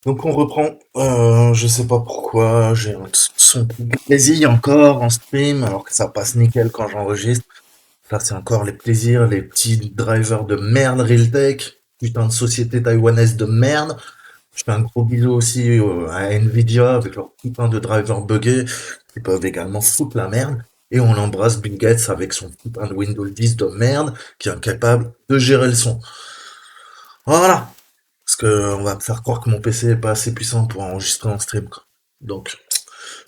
Donc on reprend. Je sais pas pourquoi, j'ai un son qui grésille encore en stream, alors que ça passe nickel quand j'enregistre. Ça, c'est encore les plaisirs, les petits drivers de merde Realtek, putain de société taïwanaise de merde. Je fais un gros bisou aussi à Nvidia avec leurs putain de drivers buggés qui peuvent également foutre la merde. Et on embrasse Bill Gates avec son putain de Windows 10 de merde qui est incapable de gérer le son. Voilà. Parce que on va me faire croire que mon PC est pas assez puissant pour enregistrer en stream, quoi. Donc,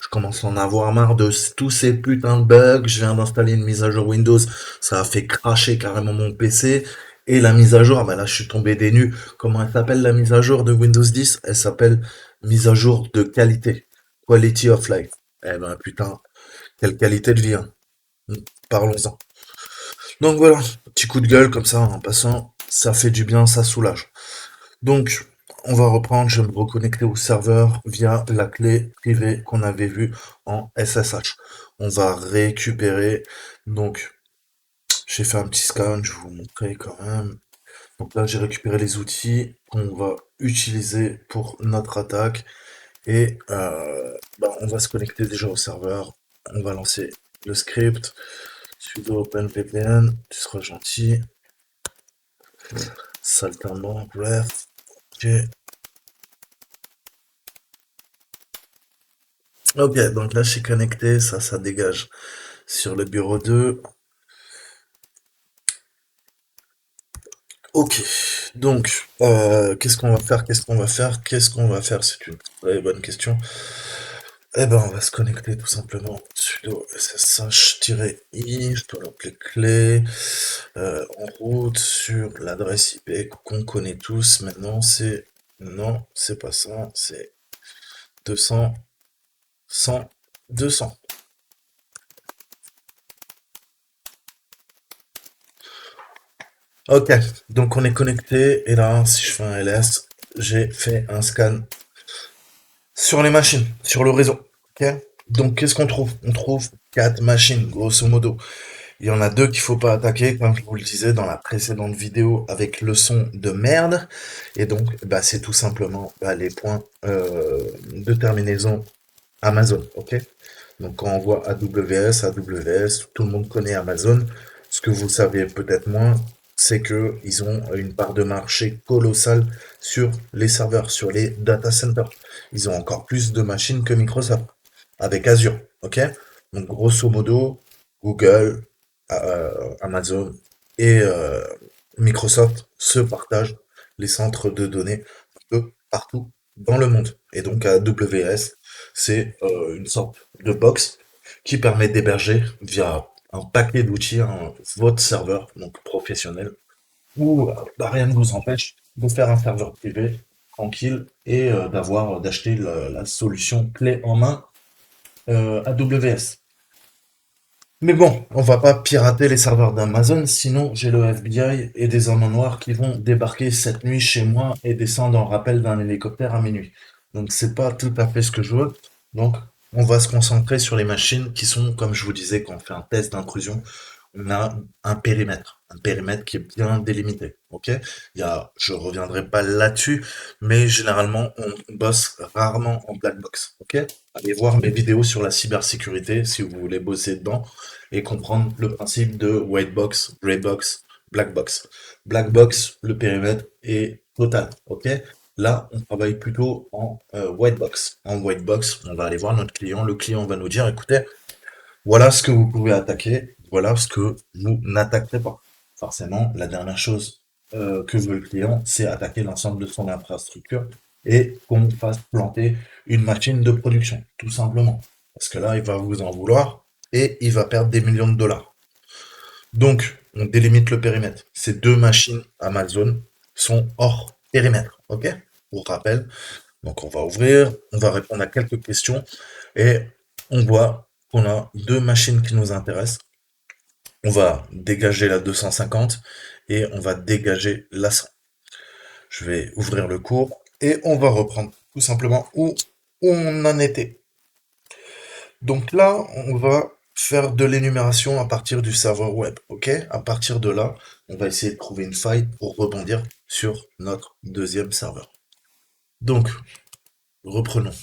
je commence à en avoir marre de tous ces putains de bugs. Je viens d'installer une mise à jour Windows. Ça a fait cracher carrément mon PC. Et la mise à jour, ah bah là, je suis tombé des nues. Comment elle s'appelle la mise à jour de Windows 10? Elle s'appelle mise à jour de qualité. Quality of life. Eh ben, putain, quelle qualité de vie, hein. Parlons-en. Donc voilà, petit coup de gueule comme ça en passant. Ça fait du bien, ça soulage. Donc, on va reprendre, je vais me reconnecter au serveur via la clé privée qu'on avait vue en SSH. On va récupérer, donc, j'ai fait un petit scan, je vais vous montrer quand même. Donc là, j'ai récupéré les outils qu'on va utiliser pour notre attaque et on va se connecter déjà au serveur. On va lancer le script sudo openvpn, tu seras gentil, saltimbanque, bref, ok. Ok, donc là je suis connecté, ça dégage sur le bureau 2. Ok, donc qu'est-ce qu'on va faire? Qu'est-ce qu'on va faire? Qu'est-ce qu'on va faire? C'est une très bonne question. Eh ben on va se connecter tout simplement sudo ssh-i, je dois l'appeler clé, en route sur l'adresse IP qu'on connaît tous maintenant, c'est non, c'est pas ça, c'est 200, 100, 200. Ok, donc on est connecté et là, si je fais un ls, j'ai fait un scan sur les machines, sur le réseau. Ok, donc qu'est-ce qu'on trouve? On trouve quatre machines, grosso modo. Il y en a deux qu'il faut pas attaquer, comme je vous le disais dans la précédente vidéo avec le son de merde. Et donc, bah, c'est tout simplement les points de terminaison Amazon. Ok, donc quand on voit AWS, tout le monde connaît Amazon. Ce que vous savez peut-être moins, c'est que ils ont une part de marché colossale sur les serveurs, sur les data centers. Ils ont encore plus de machines que Microsoft avec Azure. Ok? Donc grosso modo, Google, Amazon et Microsoft se partagent les centres de données un peu partout dans le monde. Et donc AWS, c'est une sorte de box qui permet d'héberger via un paquet d'outils votre serveur donc professionnel ou rien ne vous empêche de faire un serveur privé tranquille et d'acheter la solution clé en main AWS. Mais bon, on va pas pirater les serveurs d'Amazon, sinon j'ai le FBI et des hommes en noir qui vont débarquer cette nuit chez moi et descendre en rappel d'un hélicoptère à minuit. Donc c'est pas tout à fait ce que je veux. Donc on va se concentrer sur les machines qui sont, comme je vous disais, quand on fait un test d'intrusion, on a un périmètre qui est bien délimité. Ok? Je reviendrai pas là-dessus, mais généralement on bosse rarement en black box. Ok? Allez voir mes vidéos sur la cybersécurité si vous voulez bosser dedans et comprendre le principe de white box, gray box, black box. Black box, le périmètre est total, ok? Là, on travaille plutôt en white box. En white box, on va aller voir notre client. Le client va nous dire, écoutez, voilà ce que vous pouvez attaquer, voilà ce que vous n'attaquerez pas. Forcément, la dernière chose que veut le client, c'est attaquer l'ensemble de son infrastructure et qu'on fasse planter une machine de production, tout simplement. Parce que là, il va vous en vouloir et il va perdre des millions de dollars. Donc, on délimite le périmètre. Ces deux machines Amazon sont hors périmètre, ok? Pour rappel, donc on va ouvrir, on va répondre à quelques questions et on voit qu'on a deux machines qui nous intéressent. On va dégager la 250 et on va dégager la 100. Je vais ouvrir le cours et on va reprendre tout simplement où on en était. Donc là, on va faire de l'énumération à partir du serveur web, ok? À partir de là, on va essayer de trouver une faille pour rebondir sur notre deuxième serveur. Donc, reprenons.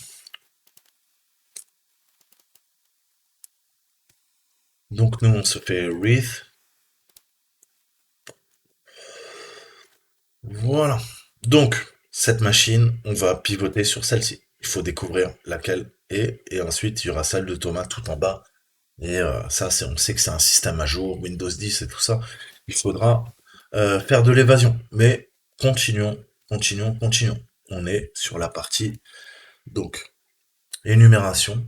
Donc nous, on se fait wreath. Voilà. Donc, cette machine, on va pivoter sur celle-ci. Il faut découvrir laquelle est, et ensuite, il y aura celle de Thomas tout en bas. Et ça, on sait que c'est un système à jour, Windows 10 et tout ça. Il faudra faire de l'évasion. Mais continuons. On est sur la partie, donc, énumération.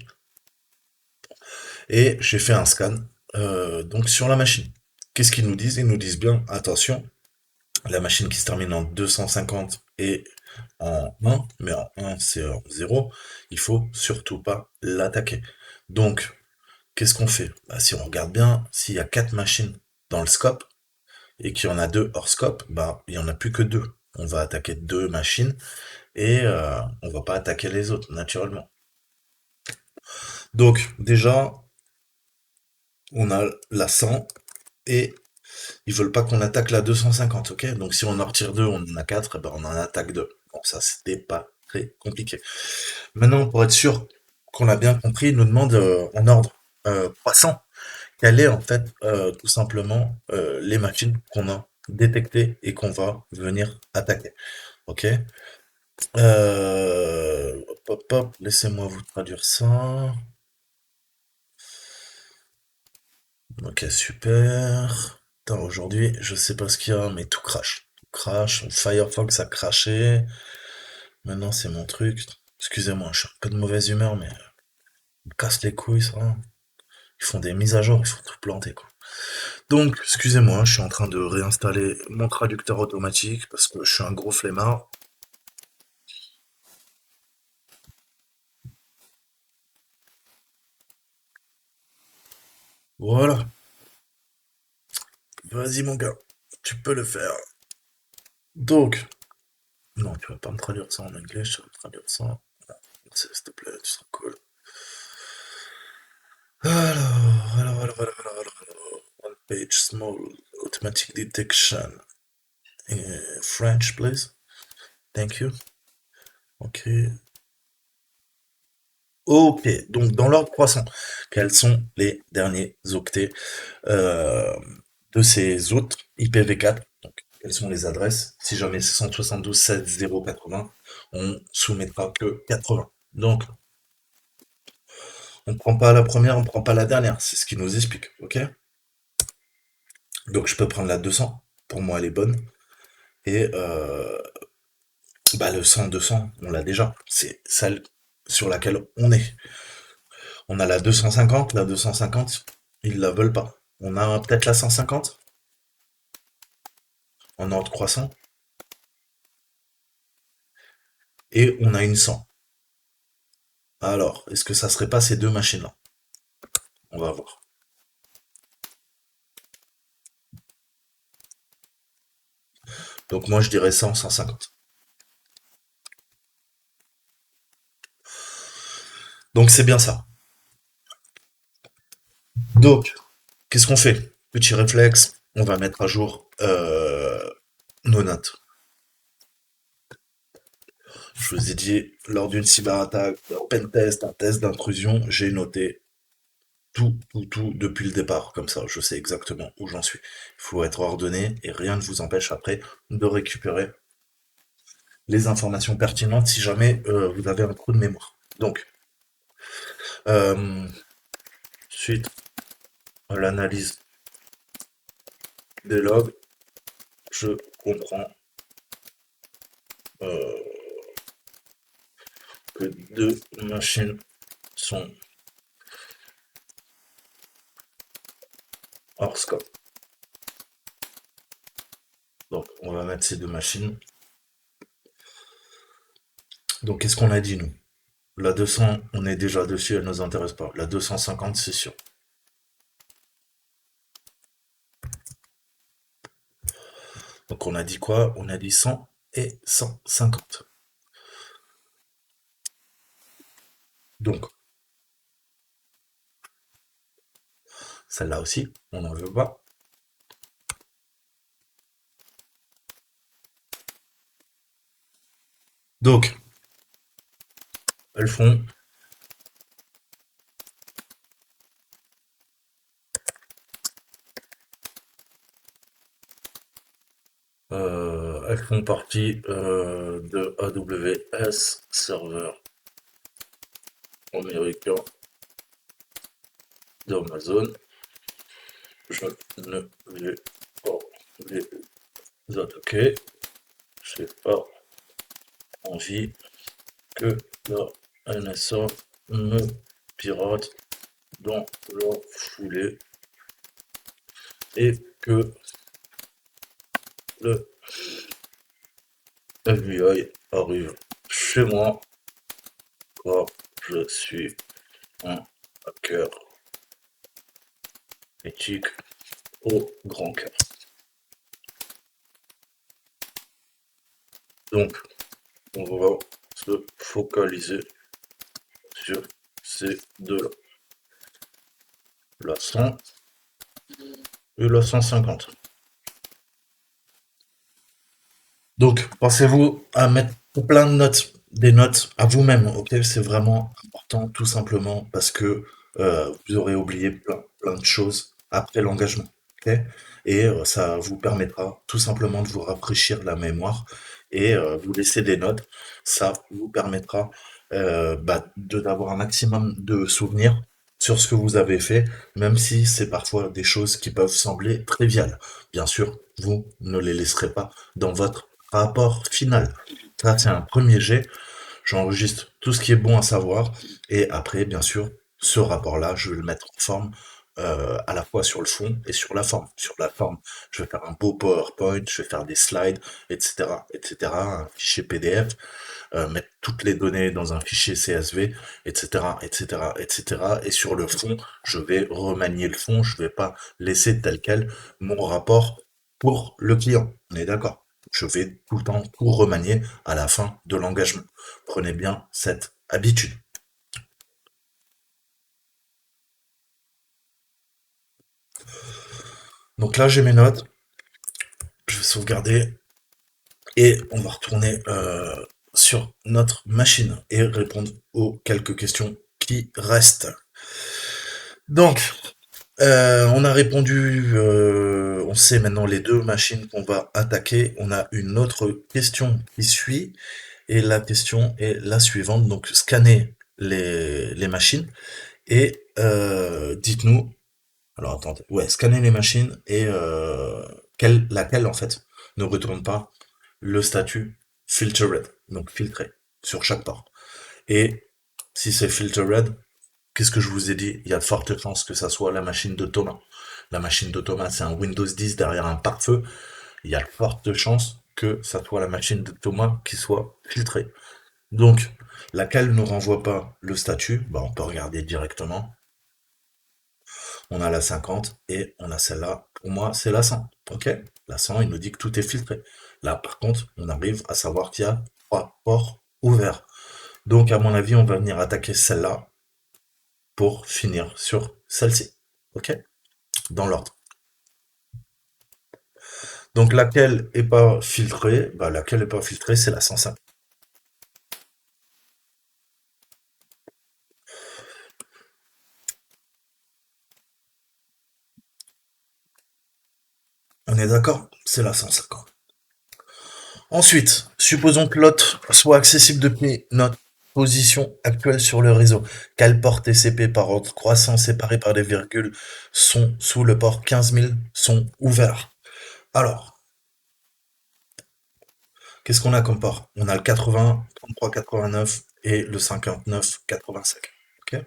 Et j'ai fait un scan, donc, sur la machine. Qu'est-ce qu'ils nous disent? Ils nous disent bien, attention, la machine qui se termine en 250 et en 1, mais en 1 c'est en 0, il faut surtout pas l'attaquer. Donc, qu'est-ce qu'on fait? Bah, si on regarde bien, s'il y a 4 machines dans le scope et qu'il y en a 2 hors scope, bah, il y en a plus que 2. On va attaquer 2 machines et on va pas attaquer les autres, naturellement. Donc, déjà, on a la 100 et ils veulent pas qu'on attaque la 250, ok? Donc si on en retire 2, on en a 4, et ben on en attaque 2. Bon, ça c'était pas très compliqué. Maintenant, pour être sûr qu'on a bien compris, il nous demande en ordre croissant quelle est en fait tout simplement les machines qu'on a détectées et qu'on va venir attaquer. Ok? Hop, laissez-moi vous traduire ça. Ok, super. Putain, aujourd'hui, je sais pas ce qu'il y a, mais tout crache. Tout crache. Firefox a craché. Maintenant, c'est mon truc. Excusez-moi, je suis un peu de mauvaise humeur, mais ils me cassent les couilles, ça. Ils font des mises à jour, ils font tout planter, quoi. Donc, excusez-moi, je suis en train de réinstaller mon traducteur automatique parce que je suis un gros flemmard. Voilà. Vas-y, mon gars. Tu peux le faire. Donc, non, tu vas pas me traduire ça en anglais, tu vas me traduire ça. Merci, s'il te plaît, tu seras cool. Alors. One page small automatic detection. French, please. Thank you. Ok. Ok. Donc, dans l'ordre croissant, quels sont les derniers octets euh, de ces autres IPv4? Donc, quelles sont les adresses? Si jamais c'est 172.16.0.80, on soumettra que 80. Donc, on prend pas la première, on prend pas la dernière. C'est ce qui nous explique. Ok? Donc, je peux prendre la 200. Pour moi, elle est bonne. Et bah, le 100-200, on l'a déjà. C'est celle sur laquelle on est. On a la 250. La 250, ils la veulent pas. On a peut-être la 150 en ordre croissant. Et on a une 100. Alors, est-ce que ça serait pas ces deux machines-là? On va voir. Donc moi, je dirais 100, 150. Donc c'est bien ça. Donc, qu'est-ce qu'on fait? Petit réflexe, on va mettre à jour nos notes. Je vous ai dit, lors d'une cyberattaque, d'un pentest, un test d'intrusion, j'ai noté tout depuis le départ. Comme ça, je sais exactement où j'en suis. Il faut être ordonné et rien ne vous empêche après de récupérer les informations pertinentes si jamais vous avez un trou de mémoire. Donc, suite à l'analyse des logs, je comprends euh, que deux machines sont hors scope. Donc, on va mettre ces deux machines. Donc, qu'est-ce qu'on a dit, nous? La 200, on est déjà dessus, elle ne nous intéresse pas. La 250, c'est sûr. Donc, on a dit quoi? On a dit 100 et 150. Donc, celle-là aussi, on n'en veut pas. Donc, elles font elles font partie de AWS, serveur américain d'Amazon. Je ne vais pas les attaquer. Je n'ai pas envie que la NSA me pirate dans la foulée et que le FBI arrive chez moi car je suis un hacker éthique au grand cœur. Donc, on va se focaliser sur ces deux-là, la 100 et la 150. Donc, pensez-vous à mettre plein de notes, des notes à vous-même, ok? C'est vraiment important, tout simplement, parce que vous aurez oublié plein de choses après l'engagement, ok? Et ça vous permettra tout simplement de vous rafraîchir la mémoire et vous laisser des notes. Ça vous permettra d'avoir un maximum de souvenirs sur ce que vous avez fait, même si c'est parfois des choses qui peuvent sembler triviales. Bien sûr, vous ne les laisserez pas dans votre rapport final. Ça, c'est un premier jet. J'enregistre tout ce qui est bon à savoir. Et après, bien sûr, ce rapport-là, je vais le mettre en forme à la fois sur le fond et sur la forme. Sur la forme, je vais faire un beau PowerPoint, je vais faire des slides, etc., etc., un fichier PDF, mettre toutes les données dans un fichier CSV, etc., etc., etc. Et sur le fond, je vais remanier le fond. Je vais pas laisser tel quel mon rapport pour le client. On est d'accord? Je vais tout le temps tout remanier à la fin de l'engagement. Prenez bien cette habitude. Donc là, j'ai mes notes. Je vais sauvegarder et on va retourner sur notre machine et répondre aux quelques questions qui restent. Donc, on a répondu, on sait maintenant les deux machines qu'on va attaquer. On a une autre question qui suit et la question est la suivante. Donc, scannez les machines et dites-nous. Alors attendez, ouais, scanner les machines et laquelle en fait ne retourne pas le statut filtered, donc filtré sur chaque port. Et si c'est filtered, qu'est-ce que je vous ai dit? Il y a de fortes chances que ça soit la machine de Thomas. La machine de Thomas, c'est un Windows 10 derrière un pare-feu. Il y a de fortes chances que ça soit la machine de Thomas qui soit filtrée. Donc, laquelle ne renvoie pas le statut, bah, on peut regarder directement. On a la 50 et on a celle-là. Pour moi, c'est la 100. Ok? La 100, il nous dit que tout est filtré. Là, par contre, on arrive à savoir qu'il y a 3 ports ouverts. Donc, à mon avis, on va venir attaquer celle-là pour finir sur celle-ci. Ok? Dans l'ordre. Donc, laquelle est pas filtrée? Bah, laquelle est pas filtrée, c'est la 105. On est d'accord? C'est la 150. Ensuite, supposons que l'autre soit accessible depuis notre position actuelle sur le réseau. Quels ports TCP par ordre croissant séparés par des virgules sont sous le port 15 000 sont ouverts? Alors, qu'est-ce qu'on a comme port? On a le 80, 33, 89 et le 59, 85. Ok.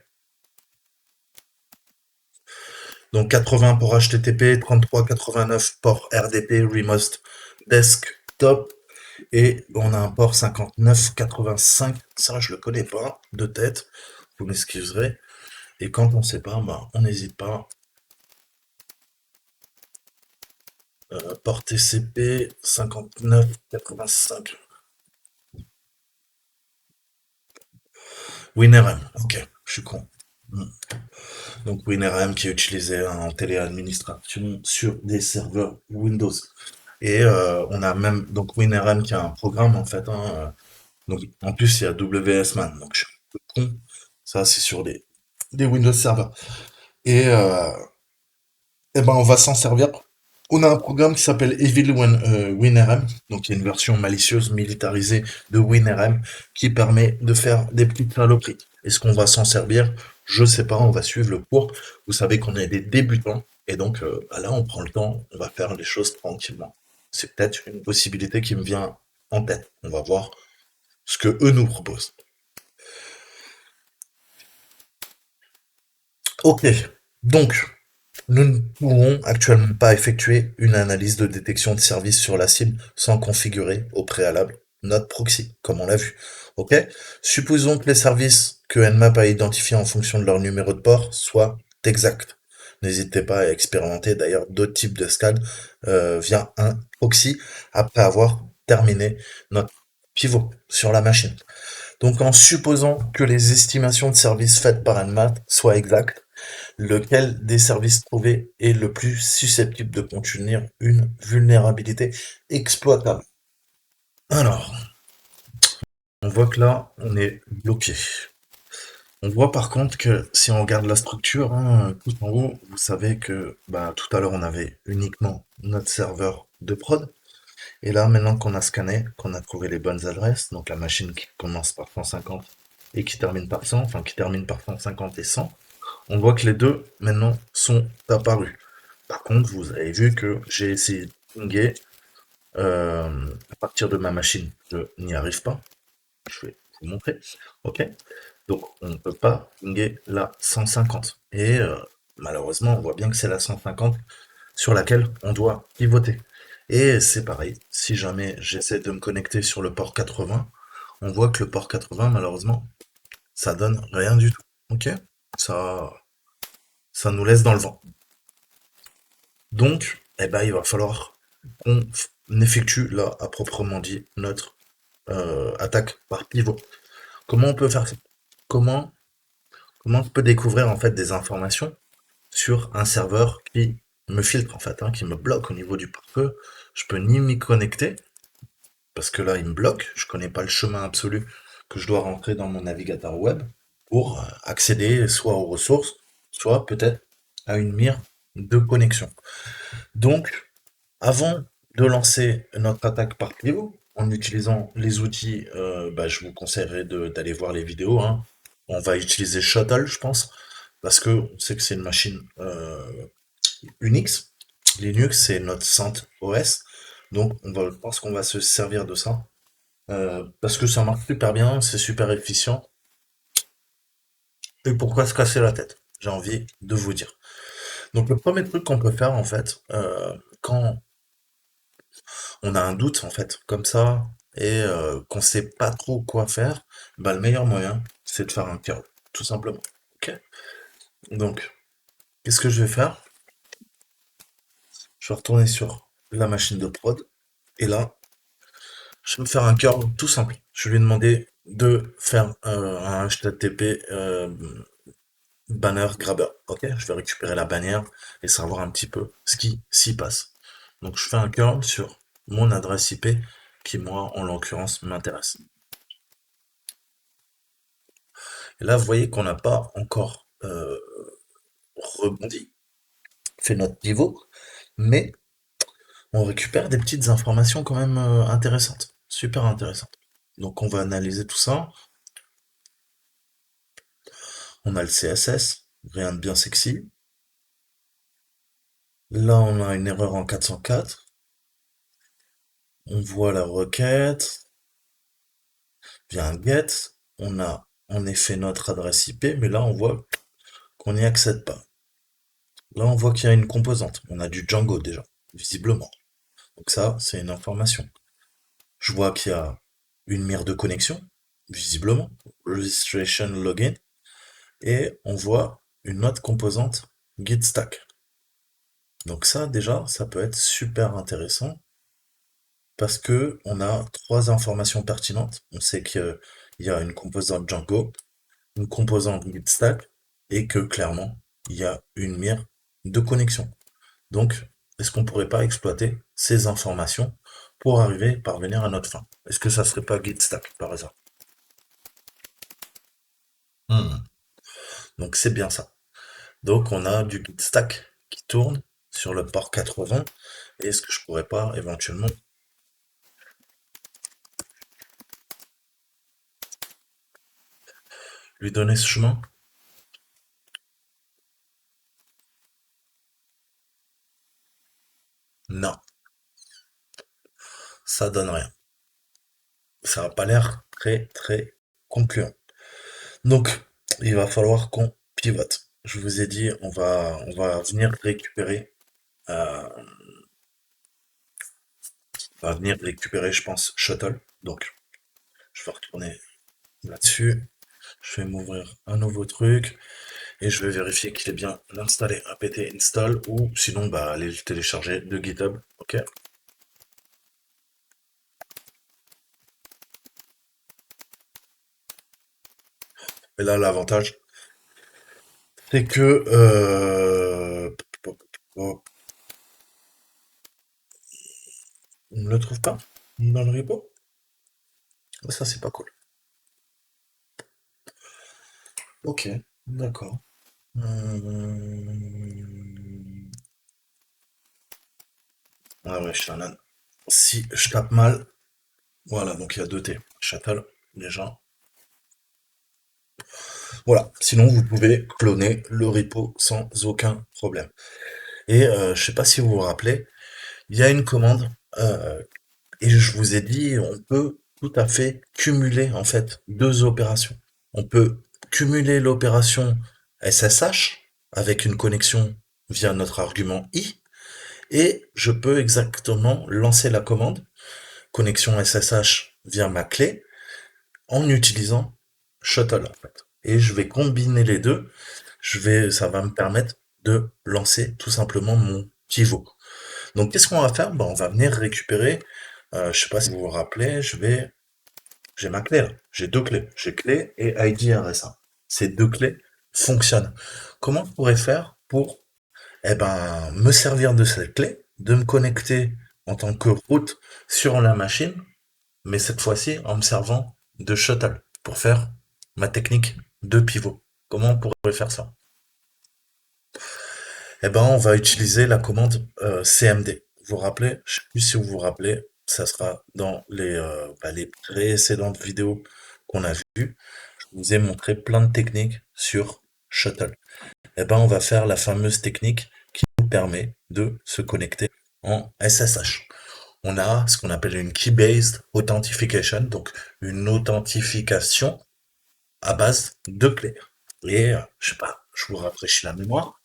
Donc 80 pour HTTP, 33, 89 port RDP, Remote Desktop. Et on a un port 59-85, ça je le connais pas de tête, vous m'excuserez. Et quand on sait pas, bah, on n'hésite pas. Port TCP 59-85. WinRM, ok, je suis con. Hmm. Donc WinRM qui est utilisé en téléadministration sur des serveurs Windows. Et on a même donc WinRM qui a un programme en fait. Hein, donc en plus il y a WSMan. Donc con. Ça, c'est sur des Windows Server. Et, ben, on va s'en servir. On a un programme qui s'appelle WinRM, donc il y a une version malicieuse, militarisée de WinRM, qui permet de faire des petites saloperies. Est-ce qu'on va s'en servir? Je sais pas, on va suivre le cours. Vous savez qu'on est des débutants, et donc bah là, on prend le temps, on va faire les choses tranquillement. C'est peut-être une possibilité qui me vient en tête. On va voir ce que eux nous proposent. Ok, donc nous ne pourrons actuellement pas effectuer une analyse de détection de service sur la cible sans configurer au préalable notre proxy, comme on l'a vu. Ok? Supposons que les services que Nmap a identifiés en fonction de leur numéro de port soient exacts. N'hésitez pas à expérimenter d'ailleurs d'autres types de scans via un proxy après avoir terminé notre pivot sur la machine. Donc en supposant que les estimations de services faites par Nmap soient exactes, lequel des services trouvés est le plus susceptible de contenir une vulnérabilité exploitable? Alors, on voit que là, on est bloqué. On voit par contre que si on regarde la structure, hein, tout en haut, vous savez que bah, tout à l'heure on avait uniquement notre serveur de prod. Et là, maintenant qu'on a scanné, qu'on a trouvé les bonnes adresses, donc la machine qui commence par 150 et qui termine par 100, enfin qui termine par 150 et 100, on voit que les deux maintenant sont apparus. Par contre, vous avez vu que j'ai essayé de pinguer à partir de ma machine. Je n'y arrive pas. Je vais vous montrer. Ok. Donc, on ne peut pas pinguer la 150. Et malheureusement, on voit bien que c'est la 150 sur laquelle on doit pivoter. Et c'est pareil. Si jamais j'essaie de me connecter sur le port 80, on voit que le port 80, malheureusement, ça donne rien du tout. Ok. Ça, ça nous laisse dans le vent. Donc, eh ben, il va falloir qu'on effectue là, à proprement dit, notre attaque par pivot. Comment on peut faire ça? Comment, comment on peut découvrir en fait des informations sur un serveur qui me filtre en fait, hein, qui me bloque au niveau du pare-feu? Je peux ni m'y connecter parce que là il me bloque. Je connais pas le chemin absolu que je dois rentrer dans mon navigateur web pour accéder soit aux ressources, soit peut-être à une mire de connexion. Donc, avant de lancer notre attaque par pivot, en utilisant les outils, bah, je vous conseillerais d'aller voir les vidéos, hein. On va utiliser Shuttle, je pense, parce que on sait que c'est une machine Unix. Linux, c'est notre centre OS. Donc, je pense qu'on va se servir de ça. Parce que ça marche super bien, c'est super efficient. Et pourquoi se casser la tête? J'ai envie de vous dire. Donc, le premier truc qu'on peut faire, en fait, quand on a un doute en fait, comme ça, et qu'on sait pas trop quoi faire, bah le meilleur moyen, c'est de faire un curl, tout simplement. Ok? Donc, qu'est-ce que je vais faire? Je vais retourner sur la machine de prod, et là, je vais me faire un curl tout simple. Je vais lui demander de faire un HTTP banner grabber. Ok? Je vais récupérer la bannière et savoir un petit peu ce qui s'y passe. Donc, je fais un curl sur mon adresse IP qui, moi, en l'occurrence, m'intéresse. Et là, vous voyez qu'on n'a pas encore rebondi, fait notre pivot, mais on récupère des petites informations quand même intéressantes, super intéressantes. Donc on va analyser tout ça. On a le CSS, rien de bien sexy. Là, on a une erreur en 404. On voit la requête via un get. On a en effet notre adresse IP, mais là, on voit qu'on n'y accède pas. Là, on voit qu'il y a une composante. On a du Django déjà, visiblement. Donc ça, c'est une information. Je vois qu'il y a une mire de connexion, visiblement, registration login, et on voit une autre composante git stack. Donc ça, déjà, ça peut être super intéressant parce que on a trois informations pertinentes. On sait qu'il y a une composante Django, une composante git stack, et que clairement, il y a une mire de connexion. Donc, est-ce qu'on pourrait pas exploiter ces informations pour parvenir à notre fin? Est-ce que ça serait pas git stack, par exemple? Donc c'est bien ça. Donc on a du git stack qui tourne sur le port 80. Et est-ce que je pourrais pas éventuellement lui donner ce chemin? Non, ça donne rien. Ça n'a pas l'air très très concluant. Donc il va falloir qu'on pivote. Je vous ai dit, on va venir récupérer, je pense, Shuttle. Donc je vais retourner là-dessus. Je vais m'ouvrir un nouveau truc et je vais vérifier qu'il est bien installé apt install ou sinon bah aller le télécharger de GitHub. Ok. Et là l'avantage c'est que on ne le trouve pas dans le repo. Ça c'est pas cool. Ok, d'accord. Hum, Ah ouais, Shannon. Si je tape mal, voilà, donc il y a deux T. Shuttle, déjà. Voilà, sinon vous pouvez cloner le repo sans aucun problème. Et je sais pas si vous vous rappelez, il y a une commande, euh, et je vous ai dit, on peut tout à fait cumuler en fait deux opérations. On peut cumuler l'opération SSH avec une connexion via notre argument I, et je peux exactement lancer la commande connexion SSH via ma clé en utilisant Shuttle en fait. Et je vais combiner les deux. Ça va me permettre de lancer tout simplement mon pivot. Donc qu'est-ce qu'on va faire? Ben, on va venir récupérer. Je sais pas si vous vous rappelez. J'ai ma clé là. J'ai deux clés. J'ai clé et ID RSA. Ces deux clés fonctionnent. Comment je pourrais faire pour me servir de cette clé, de me connecter en tant que route sur la machine, mais cette fois-ci en me servant de shuttle pour faire ma technique de pivot. Comment on pourrait faire ça? On va utiliser la commande CMD. Vous vous rappelez? Je sais plus si vous vous rappelez, ça sera dans les précédentes vidéos qu'on a vues. Je vous ai montré plein de techniques sur shuttle. On va faire la fameuse technique qui nous permet de se connecter en SSH. On a ce qu'on appelle une key-based authentication, donc une authentification à base de clés. Et je sais pas, je vous rafraîchis la mémoire.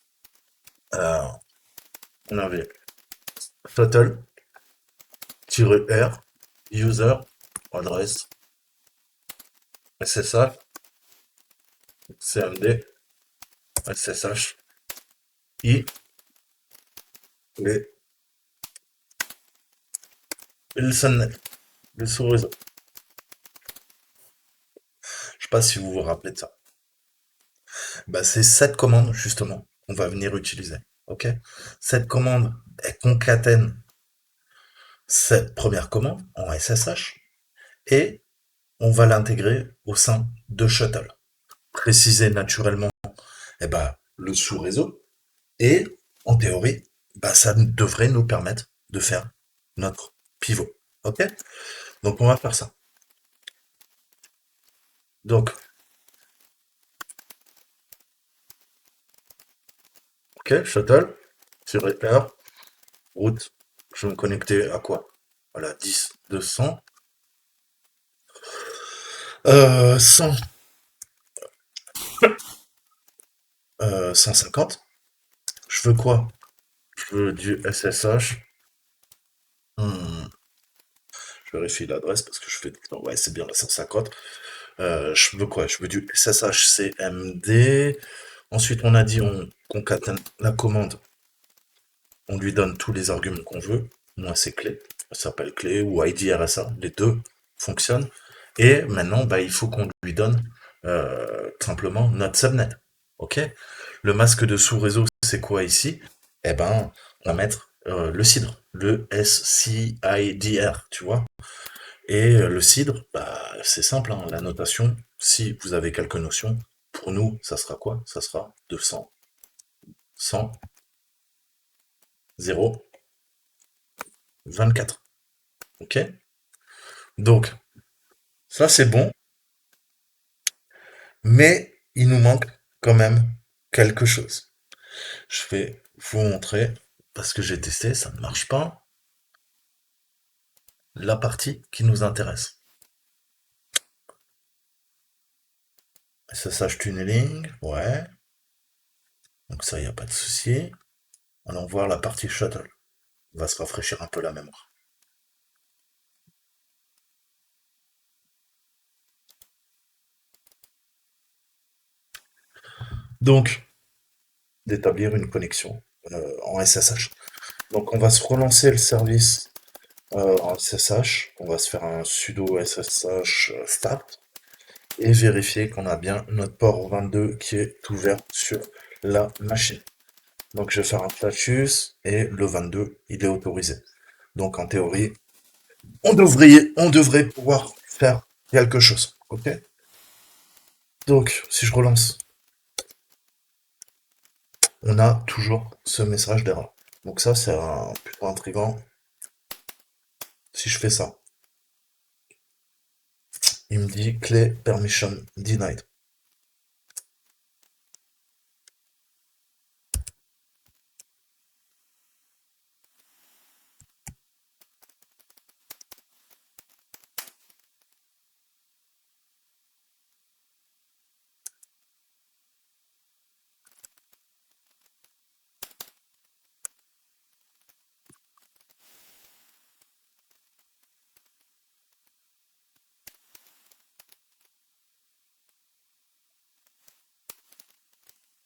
Euh, on avait total-r user adresse SSH cmd SSH i et le subnet, le sous-réseau. Je sais pas si vous vous rappelez de ça. Bah, c'est cette commande justement qu'on va venir utiliser. Ok? Cette commande, elle concatène cette première commande en SSH et on va l'intégrer au sein de Shuttle. Préciser naturellement le sous-réseau et en théorie, ça devrait nous permettre de faire notre pivot. Ok? Donc on va faire ça. Donc, ok, Shuttle, -r, route, je vais me connecter à quoi? Voilà, 10, 200, 100, 150. Je veux quoi? Je veux du SSH. Hmm, je vérifie l'adresse parce que je fais tout le temps. Ouais, c'est bien la 150. Je veux quoi? Je veux du SSH CMD. Ensuite, on a dit on concatène la commande. On lui donne tous les arguments qu'on veut. Moi, c'est clé. Ça s'appelle clé ou ID RSA. Les deux fonctionnent. Et maintenant, il faut qu'on lui donne simplement notre subnet. OK? Le masque de sous-réseau, c'est quoi ici? On va mettre le cidre, le SCIDR, tu vois. Et le cidre, c'est simple, hein, la notation, si vous avez quelques notions, Pour nous, ça sera quoi? Ça sera 200, 100, 0, 24. Ok? Donc, ça c'est bon, mais il nous manque quand même quelque chose. Je vais vous montrer, parce que j'ai testé, ça ne marche pas, la partie qui nous intéresse. SSH tunneling, ouais. Donc ça, il n'y a pas de souci. Allons voir la partie shuttle. On va se rafraîchir un peu la mémoire. Donc, d'établir une connexion en SSH. Donc, on va se relancer le service en SSH. On va se faire un sudo SSH start et vérifier qu'on a bien notre port 22 qui est ouvert sur la machine. Donc, je vais faire un status et le 22, il est autorisé. Donc, en théorie, on devrait pouvoir faire quelque chose. Ok? Donc, si je relance, on a toujours ce message d'erreur. Donc ça, c'est plutôt intriguant. Si je fais ça, il me dit clé permission denied.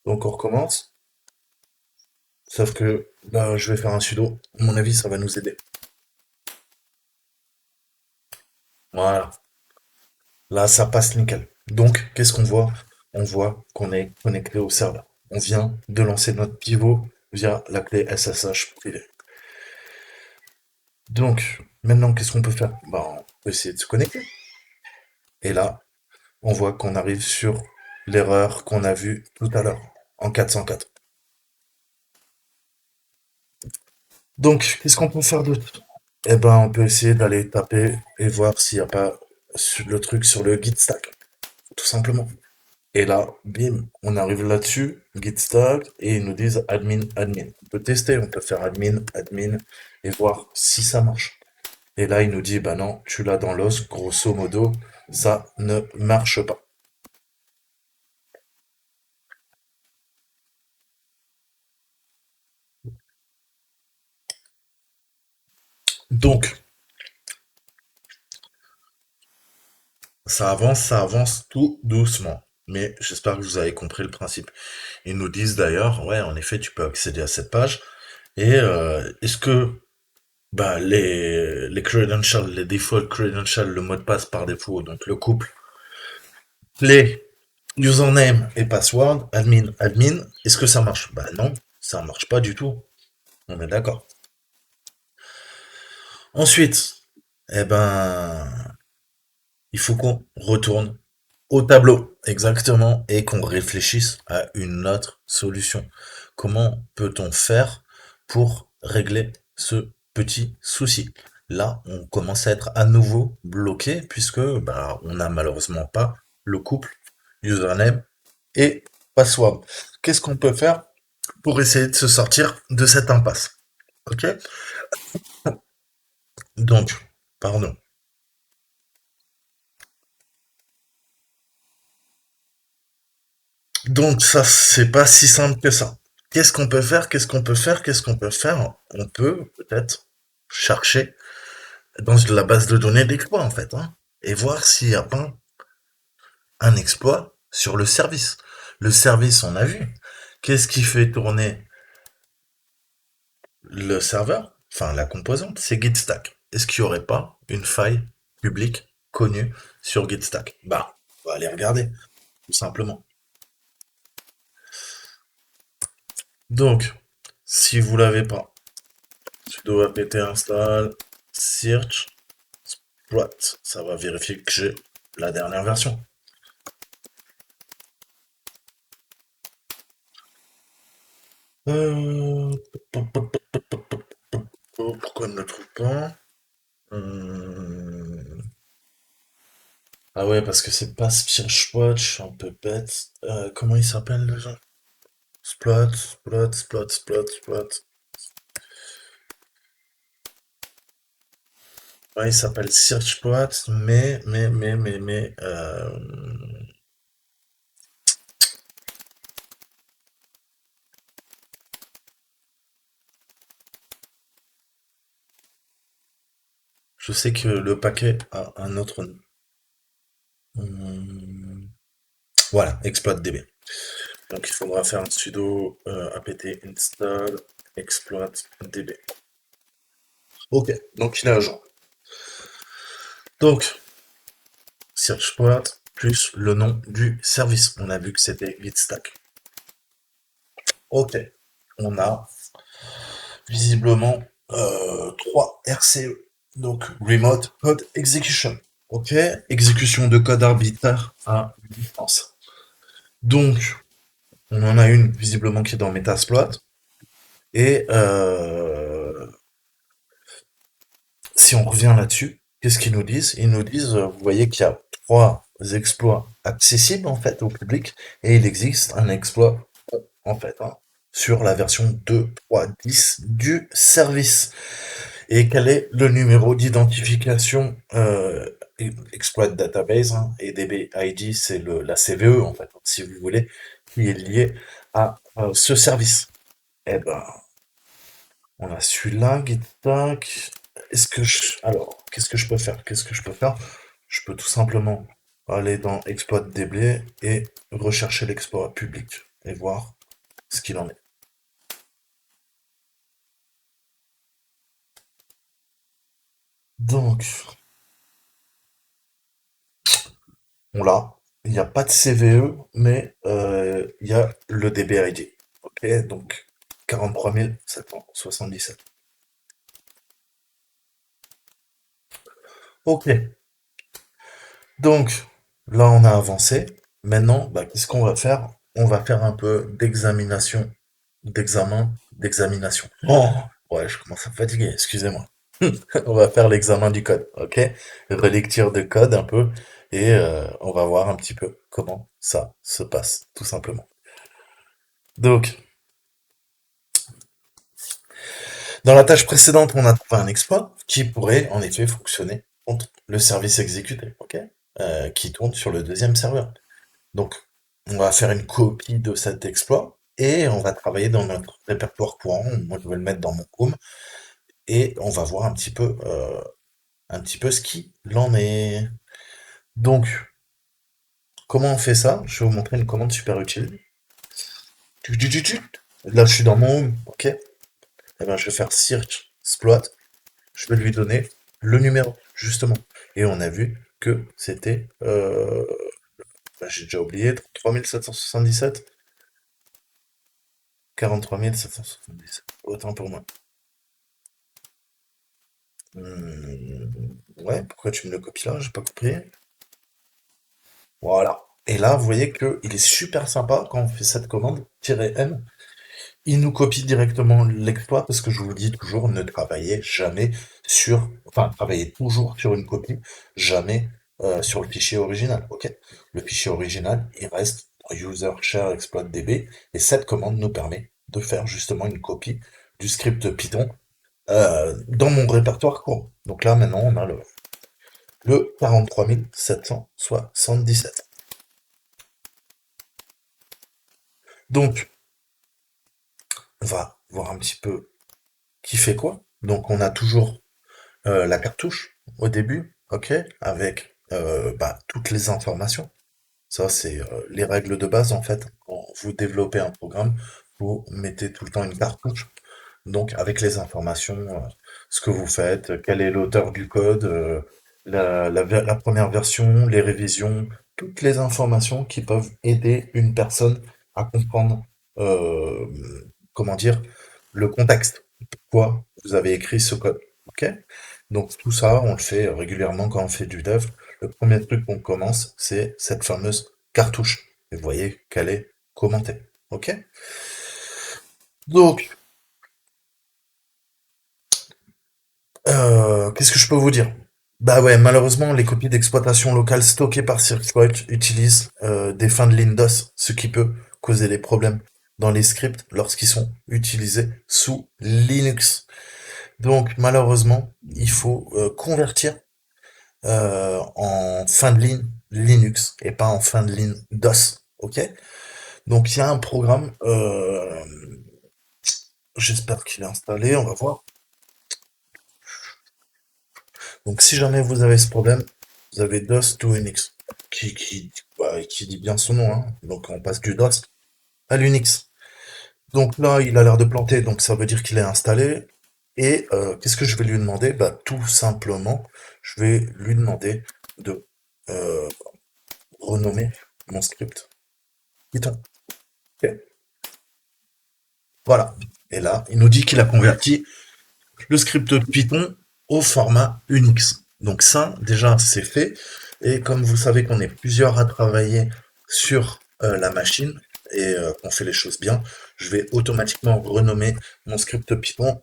Donc on recommence. Sauf que bah, je vais faire un sudo. À mon avis, ça va nous aider. Voilà. Là, ça passe nickel. Donc, qu'est-ce qu'on voit? On voit qu'on est connecté au serveur. On vient de lancer notre pivot via la clé SSH privée. Donc, maintenant, qu'est-ce qu'on peut faire? Bah, on peut essayer de se connecter. Et là, on voit qu'on arrive sur l'erreur qu'on a vue tout à l'heure, en 404. Donc, qu'est-ce qu'on peut faire d'autre? Eh ben, on peut essayer d'aller taper et voir s'il n'y a pas le truc sur le git stack, tout simplement. Et là, bim, on arrive là-dessus, git stack, et ils nous disent admin, admin. On peut tester, on peut faire admin, admin, et voir si ça marche. Et là, il nous dit, bah non, tu l'as dans l'os, grosso modo, ça ne marche pas. Donc, ça avance tout doucement. Mais j'espère que vous avez compris le principe. Ils nous disent d'ailleurs, ouais, en effet, tu peux accéder à cette page. Et est-ce que bah, les credentials, les default credentials, le mot de passe par défaut, donc le couple, les username et password, admin, admin, est-ce que ça marche? Bah non, ça marche pas du tout. On est d'accord. Ensuite, eh ben, il faut qu'on retourne au tableau, exactement, et qu'on réfléchisse à une autre solution. Comment peut-on faire pour régler ce petit souci? Là, on commence à être à nouveau bloqué puisque bah, on n'a malheureusement pas le couple username et password. Qu'est-ce qu'on peut faire pour essayer de se sortir de cette impasse? Ok? Donc, pardon. Donc ça, c'est pas si simple que ça. Qu'est-ce qu'on peut faire? Qu'est-ce qu'on peut faire? Qu'est-ce qu'on peut faire? On peut peut-être chercher dans la base de données d'exploits en fait, hein, et voir s'il n'y a pas un exploit sur le service. Le service, on a vu. Qu'est-ce qui fait tourner le serveur? Enfin, la composante, c'est Gitstack. Est-ce qu'il n'y aurait pas une faille publique connue sur Gitstack? Bah, on va aller regarder, tout simplement. Donc, si vous l'avez pas, sudo apt install search sprat. Ça va vérifier que j'ai la dernière version. Euh, Pourquoi on ne le trouve pas? Hum, Ah ouais, parce que c'est pas Watch, je suis un peu bête. Comment il s'appelle déjà? Splot. Ouais, il s'appelle Searchpot, je sais que le paquet a un autre nom. Hum, Voilà, ExploitDB. Donc il faudra faire un sudo apt install exploitdb. Ok, donc il est à jour. Donc, searchport plus le nom du service. On a vu que c'était gitstack. Ok, on a visiblement 3 RCE. Donc, Remote Code Execution. Ok, exécution de code arbitraire à distance. Donc, on en a une visiblement qui est dans Metasploit. Et si on revient là-dessus, qu'est-ce qu'ils nous disent? Ils nous disent, vous voyez qu'il y a 3 exploits accessibles en fait au public, et il existe un exploit en fait sur la version 2.3.10 du service. Et quel est le numéro d'identification exploit database et DBID, c'est la CVE en fait, si vous voulez, qui est lié à ce service. Eh ben, on a celui-là, Gitac. Alors, qu'est-ce que je peux faire? Je peux tout simplement aller dans exploit DB et rechercher l'exploit public et voir ce qu'il en est. Donc, on l'a. Il n'y a pas de CVE, mais il y a le DBID. Ok, donc 43 777. Ok, donc là on a avancé. Maintenant, bah, qu'est-ce qu'on va faire? On va faire un peu d'examination. Oh, ouais, je commence à me fatiguer, excusez-moi. On va faire l'examen du code, ok? Relecture de code un peu, et on va voir un petit peu comment ça se passe, tout simplement. Donc, dans la tâche précédente, on a trouvé un exploit qui pourrait en effet fonctionner contre le service exécuté, ok? Qui tourne sur le deuxième serveur. Donc, on va faire une copie de cet exploit et on va travailler dans notre répertoire courant. Moi, je vais le mettre dans mon home et on va voir un petit peu ce qu'il en est. Donc, comment on fait ça? Je vais vous montrer une commande super utile. Là, je suis dans mon home, ok? Eh ben, je vais faire search exploit. Je vais lui donner le numéro, justement. Et on a vu que c'était, j'ai déjà oublié, 3777, 43 777. Autant pour moi. Ouais, pourquoi tu me le copies là? J'ai pas compris. Voilà. Et là, vous voyez que il est super sympa quand on fait cette commande, -m. Il nous copie directement l'exploit parce que je vous dis toujours, ne travaillez jamais enfin, travaillez toujours sur une copie, jamais sur le fichier original, ok? Le fichier original, il reste dans user share exploit db, et cette commande nous permet de faire justement une copie du script Python dans mon répertoire courant. Donc là, maintenant, on a le 43 777. Donc, on va voir un petit peu qui fait quoi. Donc, on a toujours la cartouche au début, ok, avec bah, toutes les informations. Ça, c'est les règles de base en fait. Quand vous développez un programme, vous mettez tout le temps une cartouche. Donc, avec les informations, ce que vous faites, quel est l'auteur du code, la première version, les révisions, toutes les informations qui peuvent aider une personne à comprendre, euh, comment dire, le contexte. Pourquoi vous avez écrit ce code. Ok? Donc, tout ça, on le fait régulièrement quand on fait du dev. Le premier truc qu'on commence, c'est cette fameuse cartouche. Et vous voyez qu'elle est commentée. Ok? Donc, qu'est-ce que je peux vous dire? Bah ouais, malheureusement, les copies d'exploitation locale stockées par Circuit utilisent des fins de ligne DOS, ce qui peut causer des problèmes dans les scripts lorsqu'ils sont utilisés sous Linux. Donc malheureusement, il faut convertir en fin de ligne Linux et pas en fin de ligne DOS. Ok? Donc il y a un programme, j'espère qu'il est installé, on va voir. Donc si jamais vous avez ce problème, vous avez DOS to Unix, qui dit bien son nom, hein. Donc on passe du DOS à l'Unix. Donc là, il a l'air de planter, donc ça veut dire qu'il est installé. Et qu'est-ce que je vais lui demander? Bah tout simplement, je vais lui demander de euh, renommer mon script Python. Ok. Voilà. Et là, il nous dit qu'il a converti le script Python au format Unix. Donc ça, déjà, c'est fait. Et comme vous savez qu'on est plusieurs à travailler sur la machine et qu'on fait les choses bien, je vais automatiquement renommer mon script Python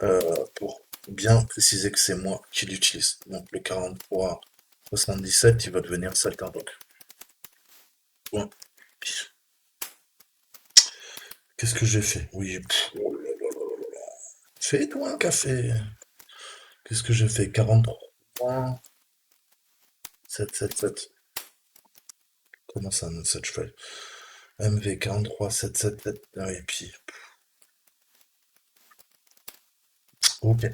euh, pour bien préciser que c'est moi qui l'utilise. Donc le 4377, il va devenir Saltimbanque. Point. Qu'est-ce que j'ai fait? Oui, fais-toi un café. Qu'est-ce que j'ai fait? 43 777. Comment ça, non, cette feuille? MV 43 777. Ah, et puis, ok.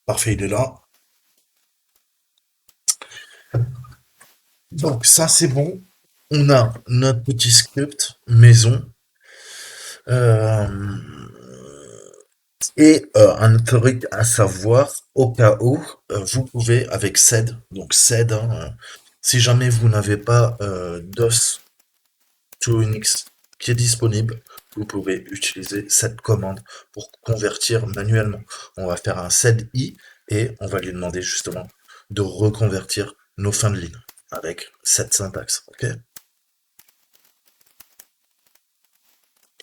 Parfait, il est là. Donc, ça, c'est bon. On a notre petit script maison. Euh, et un truc à savoir, au cas où, vous pouvez, avec SED, donc SED, hein, si jamais vous n'avez pas DOS to Unix qui est disponible, vous pouvez utiliser cette commande pour convertir manuellement. On va faire un sedi et on va lui demander justement de reconvertir nos fins de ligne avec cette syntaxe. Ok.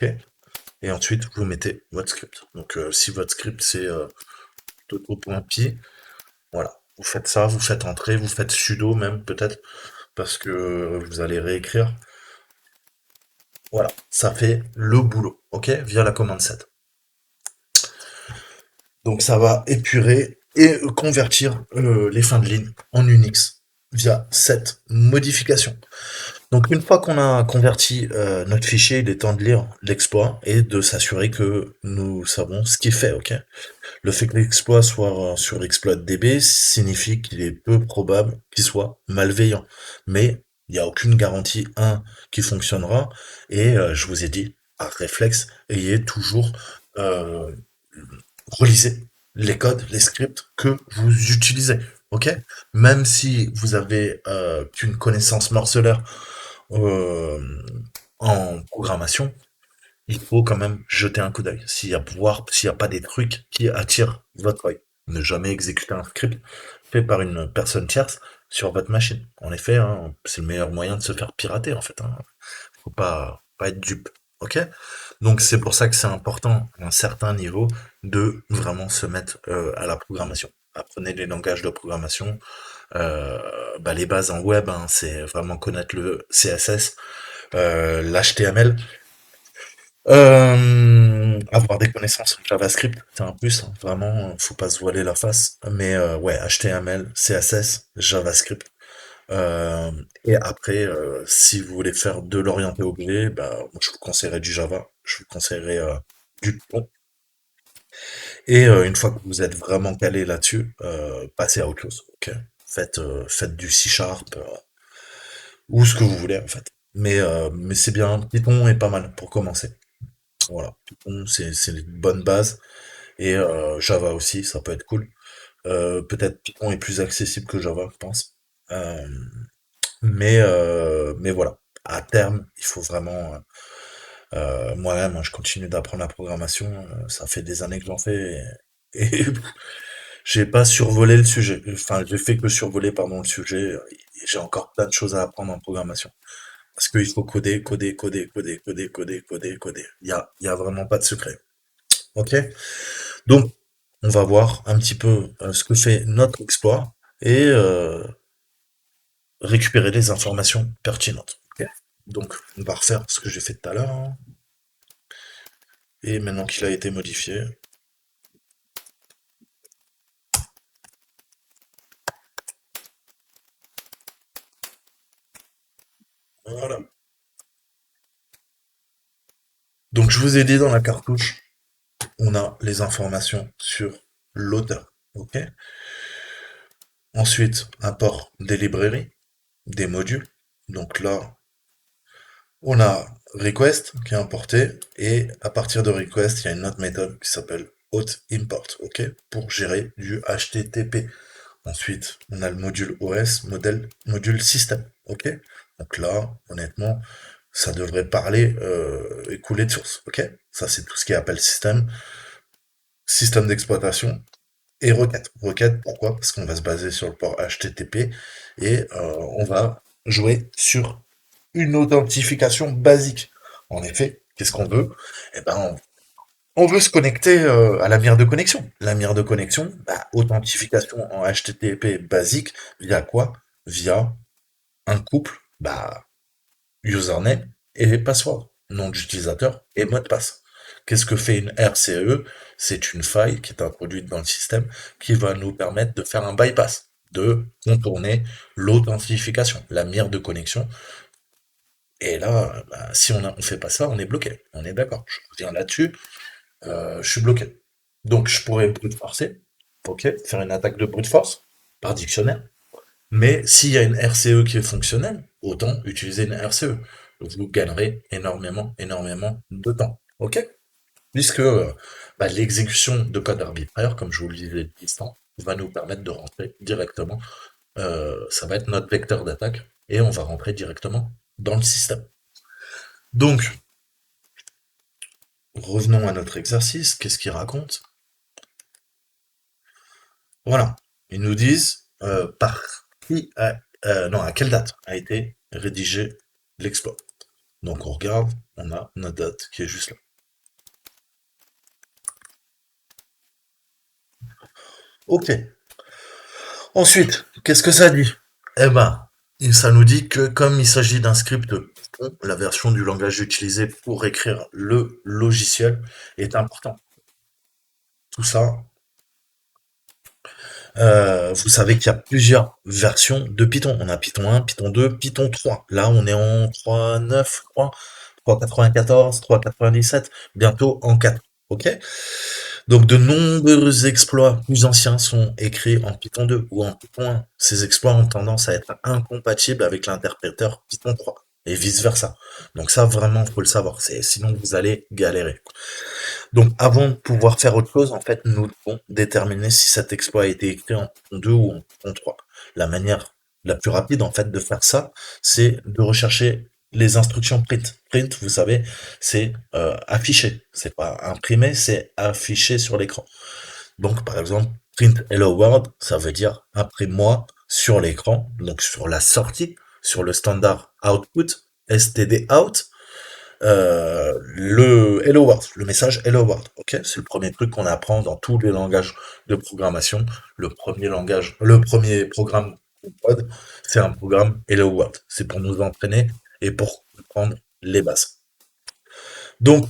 Ok. Et ensuite, vous mettez votre script. Donc, si votre script c'est toto.py, voilà. Vous faites ça, vous faites entrer, vous faites sudo même peut-être parce que vous allez réécrire. Voilà, ça fait le boulot, ok, via la commande set. Donc ça va épurer et convertir les fins de ligne en Unix via cette modification. Donc une fois qu'on a converti notre fichier, il est temps de lire l'exploit et de s'assurer que nous savons ce qu'il fait. Ok. Le fait que l'exploit soit sur exploit.db signifie qu'il est peu probable qu'il soit malveillant. Mais il n'y a aucune garantie, qui fonctionnera. Et je vous ai dit, par réflexe, ayez toujours euh, relisez les codes, les scripts que vous utilisez. Ok. Même si vous avez qu'une connaissance morcelaire euh, en programmation, il faut quand même jeter un coup d'œil. S'il y a pas des trucs qui attirent votre œil. Ne jamais exécuter un script fait par une personne tierce sur votre machine. En effet, hein, c'est le meilleur moyen de se faire pirater, en fait, hein. Faut pas être dupe. Ok? Donc c'est pour ça que c'est important à un certain niveau de vraiment se mettre à la programmation. Apprenez les langages de programmation. Bah, les bases en web, hein, c'est vraiment connaître le CSS, l'HTML, avoir des connaissances en JavaScript, c'est un plus, hein, vraiment, faut pas se voiler la face. Mais ouais, HTML, CSS, JavaScript. Euh, et après, si vous voulez faire de l'orienté objet, bah, moi, je vous conseillerais du Java, je vous conseillerais du Python. Et une fois que vous êtes vraiment calé là-dessus, passez à autre chose. Ok. Faites du C Sharp ou ce que vous voulez en fait. Mais c'est bien, Python est pas mal pour commencer. Voilà, Python c'est une bonne base et Java aussi, ça peut être cool. Peut-être Python est plus accessible que Java, je pense. Euh, mais voilà, à terme, il faut vraiment. Moi-même, hein, je continue d'apprendre la programmation. Ça fait des années que j'en fais et j'ai pas survolé le sujet. Enfin, j'ai fait que survoler, pardon, le sujet. J'ai encore plein de choses à apprendre en programmation. Parce qu'il faut coder, coder, coder, coder, coder, coder, coder, coder. Il y a vraiment pas de secret. Ok? Donc, on va voir un petit peu ce que fait notre exploit et récupérer les informations pertinentes. Ok. Donc, on va refaire ce que j'ai fait tout à l'heure, hein. Et maintenant qu'il a été modifié, voilà. Donc, je vous ai dit dans la cartouche, on a les informations sur l'auteur. Ok. Ensuite, import des librairies, des modules. Donc là, on a request qui est importé et à partir de request, il y a une autre méthode qui s'appelle auth-import, ok, pour gérer du HTTP. Ensuite, on a le module OS, module système, ok. Donc là, honnêtement, ça devrait parler et couler de source, ok. Ça, c'est tout ce qui appelle système, système d'exploitation et requête. Requête, pourquoi? Parce qu'on va se baser sur le port HTTP et on va jouer sur une authentification basique. En effet, qu'est-ce qu'on veut? Eh ben, on veut se connecter à la mire de connexion. La mire de connexion, bah, authentification en HTTP basique, via quoi? Via un couple, bah, username et password, nom d'utilisateur et mot de passe. Qu'est-ce que fait une RCE? C'est une faille qui est introduite dans le système qui va nous permettre de faire un bypass, de contourner l'authentification, la mire de connexion. Et là, bah, si on fait pas ça, on est bloqué. On est d'accord. Je reviens là-dessus. Je suis bloqué. Donc je pourrais brute forcer, ok, faire une attaque de brute force par dictionnaire. Mais s'il y a une RCE qui est fonctionnelle, autant utiliser une RCE. Donc vous gagnerez énormément, énormément de temps. Ok? Puisque bah, l'exécution de code arbitraire, comme je vous le disais à l'instant, va nous permettre de rentrer directement. Ça va être notre vecteur d'attaque et on va rentrer directement dans le système. Donc, revenons à notre exercice. Qu'est-ce qu'il raconte? Voilà. Ils nous disent non, à quelle date a été rédigé l'exploit. Donc on regarde, on a notre date qui est juste là. Ok. Ensuite, qu'est-ce que ça dit? Eh ben, ça nous dit que comme il s'agit d'un script Python, la version du langage utilisé pour écrire le logiciel est important. Tout ça, vous savez qu'il y a plusieurs versions de Python. On a Python 1, Python 2, Python 3. Là, on est en 3.9, je crois. 3.94, 3.97, bientôt en 4. Ok? Donc, de nombreux exploits plus anciens sont écrits en Python 2 ou en Python 1. Ces exploits ont tendance à être incompatibles avec l'interpréteur Python 3 et vice-versa. Donc ça, vraiment, faut le savoir. Sinon, vous allez galérer. Donc, avant de pouvoir faire autre chose, en fait, nous devons déterminer si cet exploit a été écrit en Python 2 ou en Python 3. La manière la plus rapide, en fait, de faire ça, c'est de rechercher les instructions print. Print, vous savez, c'est afficher. C'est pas imprimer, c'est afficher sur l'écran. Donc, par exemple, print hello world, ça veut dire imprime-moi sur l'écran, donc sur la sortie, sur le standard output, std out, le Hello World, le message Hello World. Ok, c'est le premier truc qu'on apprend dans tous les langages de programmation. Le premier programme qu'on code, c'est un programme Hello World. C'est pour nous entraîner et pour comprendre les bases. Donc,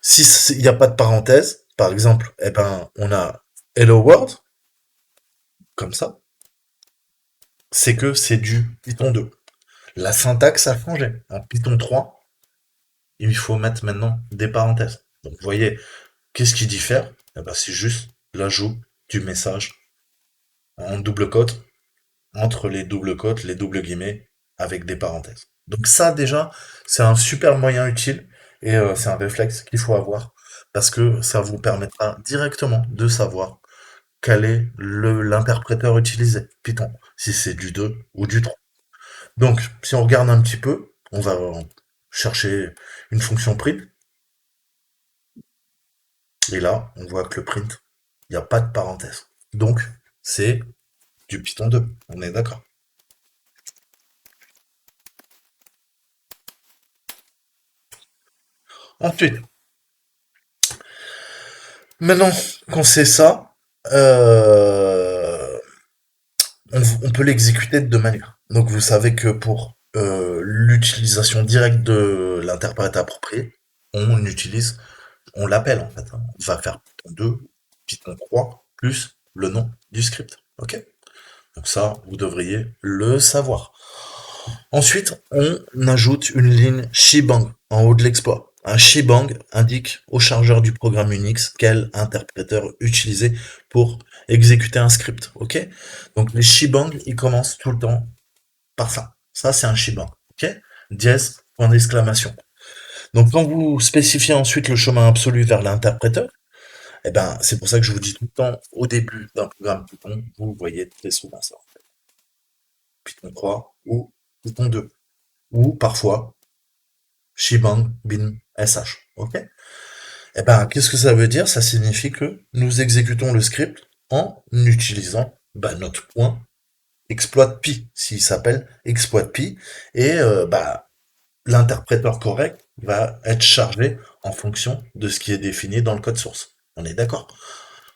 si il n'y a pas de parenthèse, par exemple, eh ben, on a Hello World comme ça, c'est que c'est du Python 2. La syntaxe a changé. En Python 3, il faut mettre maintenant des parenthèses. Donc, vous voyez, qu'est-ce qui diffère? Eh ben, c'est juste l'ajout du message en double quote, entre les doubles quotes, les doubles guillemets, avec des parenthèses. Donc ça déjà, c'est un super moyen utile et c'est un réflexe qu'il faut avoir parce que ça vous permettra directement de savoir quel est l'interpréteur utilisé, Python, si c'est du 2 ou du 3. Donc, si on regarde un petit peu, on va chercher une fonction print, et là, on voit que le print, il n'y a pas de parenthèse. Donc, c'est du Python 2, on est d'accord. Ensuite, maintenant qu'on sait ça, euh, on peut l'exécuter de deux manières. Donc vous savez que pour l'utilisation directe de l'interprète approprié, on l'appelle en fait, hein. On va faire Python 2, Python 3, plus le nom du script. Ok? Donc ça, vous devriez le savoir. Ensuite, on ajoute une ligne shebang en haut de l'exploit. Un shebang indique au chargeur du programme Unix quel interpréteur utiliser pour exécuter un script. Ok? Donc les shebangs, ils commencent tout le temps par ça. Ça, c'est un shebang. Ok? Dièse, point d'exclamation. Donc quand vous spécifiez ensuite le chemin absolu vers l'interpréteur, eh ben, c'est pour ça que je vous dis tout le temps, au début d'un programme Python, vous voyez très souvent ça. Python 3 ou Python 2. Ou parfois shebang bin sh. Ok? Eh ben, qu'est-ce que ça veut dire? Ça signifie que nous exécutons le script en utilisant notre point exploit pi, s'il s'appelle exploit pi, et l'interpréteur correct va être chargé en fonction de ce qui est défini dans le code source. On est d'accord?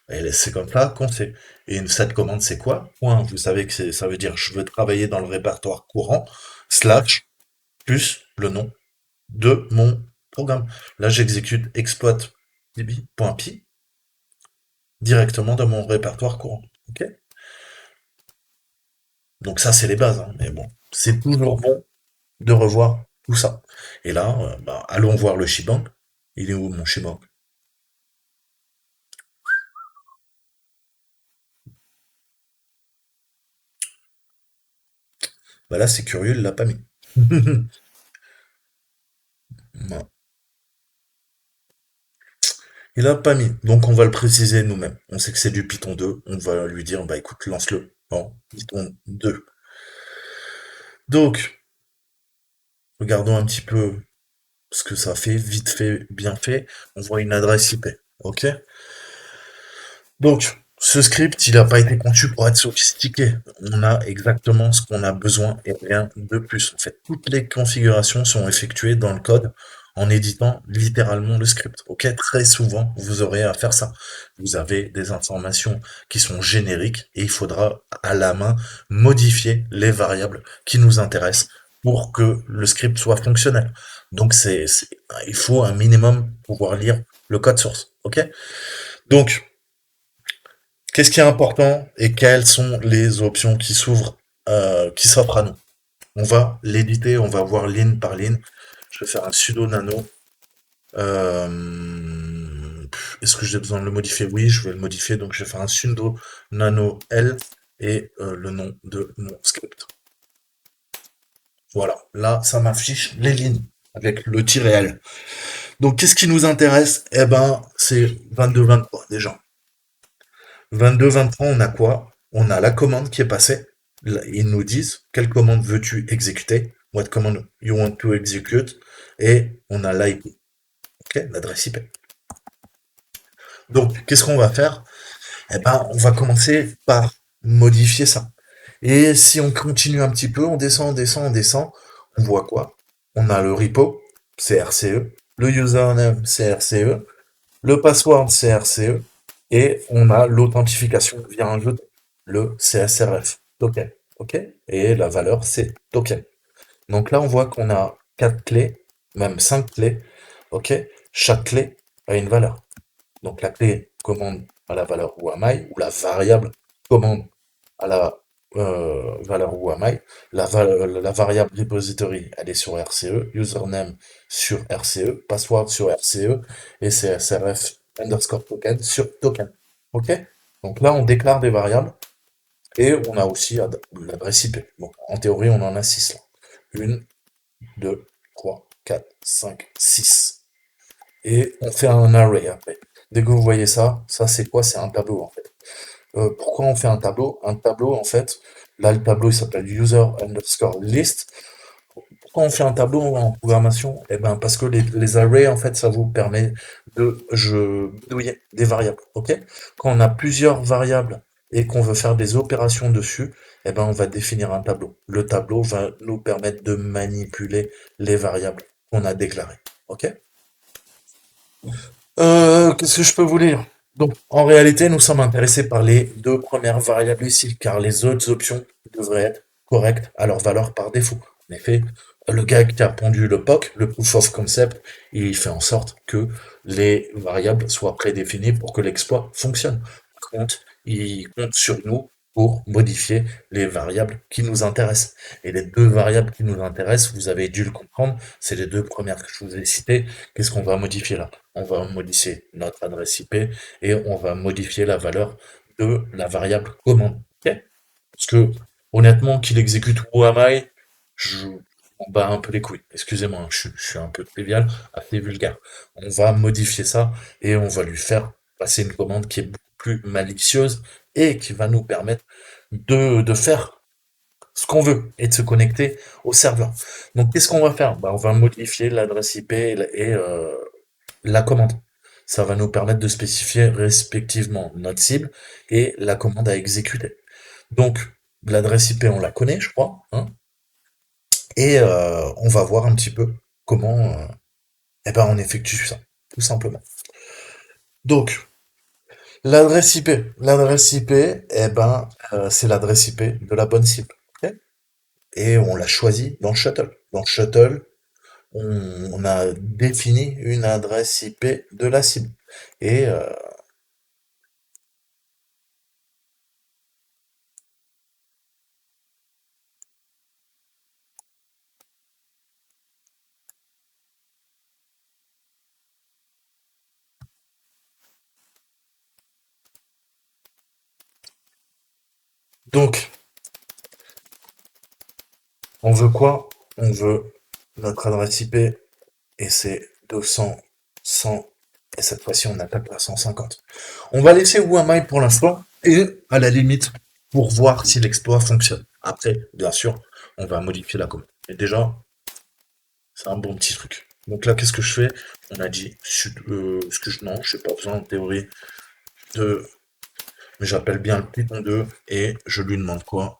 Et c'est comme ça qu'on sait. Et cette commande, c'est quoi? Point. Vous savez que ça veut dire je veux travailler dans le répertoire courant, slash, plus le nom de mon programme. Là, j'exécute exploit.py directement dans mon répertoire courant. Ok? Donc ça, c'est les bases, hein. Mais bon, c'est toujours bon de revoir tout ça. Et là, allons voir le shebang. Il est où mon shebang? Bah là, c'est curieux, il l'a pas mis. Non, il l'a pas mis. Donc on va le préciser nous-mêmes. On sait que c'est du Python 2. On va lui dire, bah écoute, lance-le. Bon, Python 2. Donc, regardons un petit peu ce que ça fait, vite fait, bien fait. On voit une adresse IP. Ok? Donc, ce script, il n'a pas été conçu pour être sophistiqué. On a exactement ce qu'on a besoin et rien de plus. En fait, toutes les configurations sont effectuées dans le code en éditant littéralement le script. Ok, très souvent, vous aurez à faire ça. Vous avez des informations qui sont génériques et il faudra à la main modifier les variables qui nous intéressent pour que le script soit fonctionnel. Donc, il faut un minimum pouvoir lire le code source. Ok? Donc, qu'est-ce qui est important et quelles sont les options qui s'offrent à nous? On va l'éditer, on va voir ligne par ligne. Je vais faire un sudo nano. Est-ce que j'ai besoin de le modifier? Oui, je vais le modifier. Donc, je vais faire un sudo nano L et le nom de mon script. Voilà. Là, ça m'affiche les lignes avec le tiret L. Donc, qu'est-ce qui nous intéresse? Eh ben, c'est 22-23 déjà. 22-23, on a quoi? On a la commande qui est passée. Là, ils nous disent quelle commande veux-tu exécuter? What command you want to execute? Et on a l'IP, ok, l'adresse IP. Donc, qu'est-ce qu'on va faire? Eh ben, on va commencer par modifier ça. Et si on continue un petit peu, on descend, on descend, on descend, on voit quoi? On a le repo, c'est RCE, le username, c'est RCE, le password, c'est RCE, et on a l'authentification via un jeu, le CSRF, token. OK? Et la valeur, c'est token. Donc là, on voit qu'on a 4 clés, même 5 clés. OK? Chaque clé a une valeur. Donc la clé commande à la valeur whoami, ou la variable commande à la valeur whoami. La variable repository, elle est sur RCE, username sur RCE, password sur RCE, et CSRF underscore token sur token. OK? Donc là, on déclare des variables, et on a aussi l'adresse IP. Bon, en théorie, on en a 6 là. 1, 2, 3, 4, 5, 6. Et on fait un array après. Dès que vous voyez ça, c'est quoi? C'est un tableau en fait. Pourquoi on fait un tableau? Un tableau, en fait, là le tableau il s'appelle user underscore list. Pourquoi on fait un tableau en programmation? Eh ben parce que les arrays, en fait, ça vous permet de bidouiller des variables. Ok? Quand on a plusieurs variables et qu'on veut faire des opérations dessus, eh ben on va définir un tableau. Le tableau va nous permettre de manipuler les variables qu'on a déclarées. Ok? Qu'est-ce que je peux vous dire? Donc, en réalité, nous sommes intéressés par les deux premières variables ici, car les autres options devraient être correctes à leur valeur par défaut. En effet, le gars qui a pondu le POC, le Proof of Concept, il fait en sorte que les variables soient prédéfinies pour que l'exploit fonctionne. Par contre, il compte sur nous pour modifier les variables qui nous intéressent. Et les deux variables qui nous intéressent, vous avez dû le comprendre, c'est les deux premières que je vous ai citées. Qu'est-ce qu'on va modifier là? On va modifier notre adresse IP et on va modifier la valeur de la variable commande. Ok. Parce que, honnêtement, qu'il exécute Whamai, je m'en bats un peu les couilles. Excusez-moi, hein, je suis un peu trivial, assez vulgaire. On va modifier ça et on va lui faire passer une commande qui est beaucoup plus malicieuse et qui va nous permettre de faire ce qu'on veut et de se connecter au serveur. Donc, qu'est-ce qu'on va faire? Bah, on va modifier l'adresse IP et la commande. Ça va nous permettre de spécifier respectivement notre cible et la commande à exécuter. Donc, l'adresse IP, on la connaît, je crois, hein, et on va voir un petit peu comment eh ben, on effectue ça, tout simplement. Donc, l'adresse IP, eh ben, c'est l'adresse IP de la bonne cible. Ok. Et on l'a choisi dans le shuttle. Dans le shuttle, on a défini une adresse IP de la cible. Et donc, on veut quoi? On veut notre adresse IP et c'est 200, 100, et cette fois-ci on attaque la 150. On va laisser Wamai pour l'instant et à la limite pour voir si l'exploit fonctionne. Après, bien sûr, on va modifier la commande. Mais déjà, c'est un bon petit truc. Donc là, qu'est-ce que je fais? On a dit, ce que je, non, je n'ai pas besoin en théorie de, mais j'appelle bien le Python 2 et je lui demande quoi?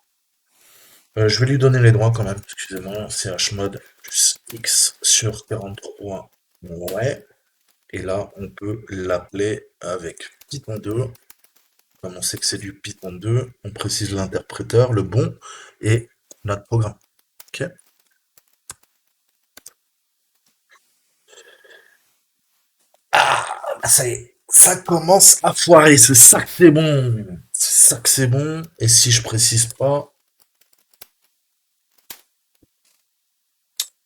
Je vais lui donner les droits quand même, excusez-moi, chmod plus x sur 43. Ouais. Et là, on peut l'appeler avec Python 2. Comme on sait que c'est du Python 2, on précise l'interpréteur, le bon, et notre programme. Ok. Ah, bah ça y est, ça commence à foirer, c'est ça que c'est bon. C'est ça que c'est bon. Et si je précise pas,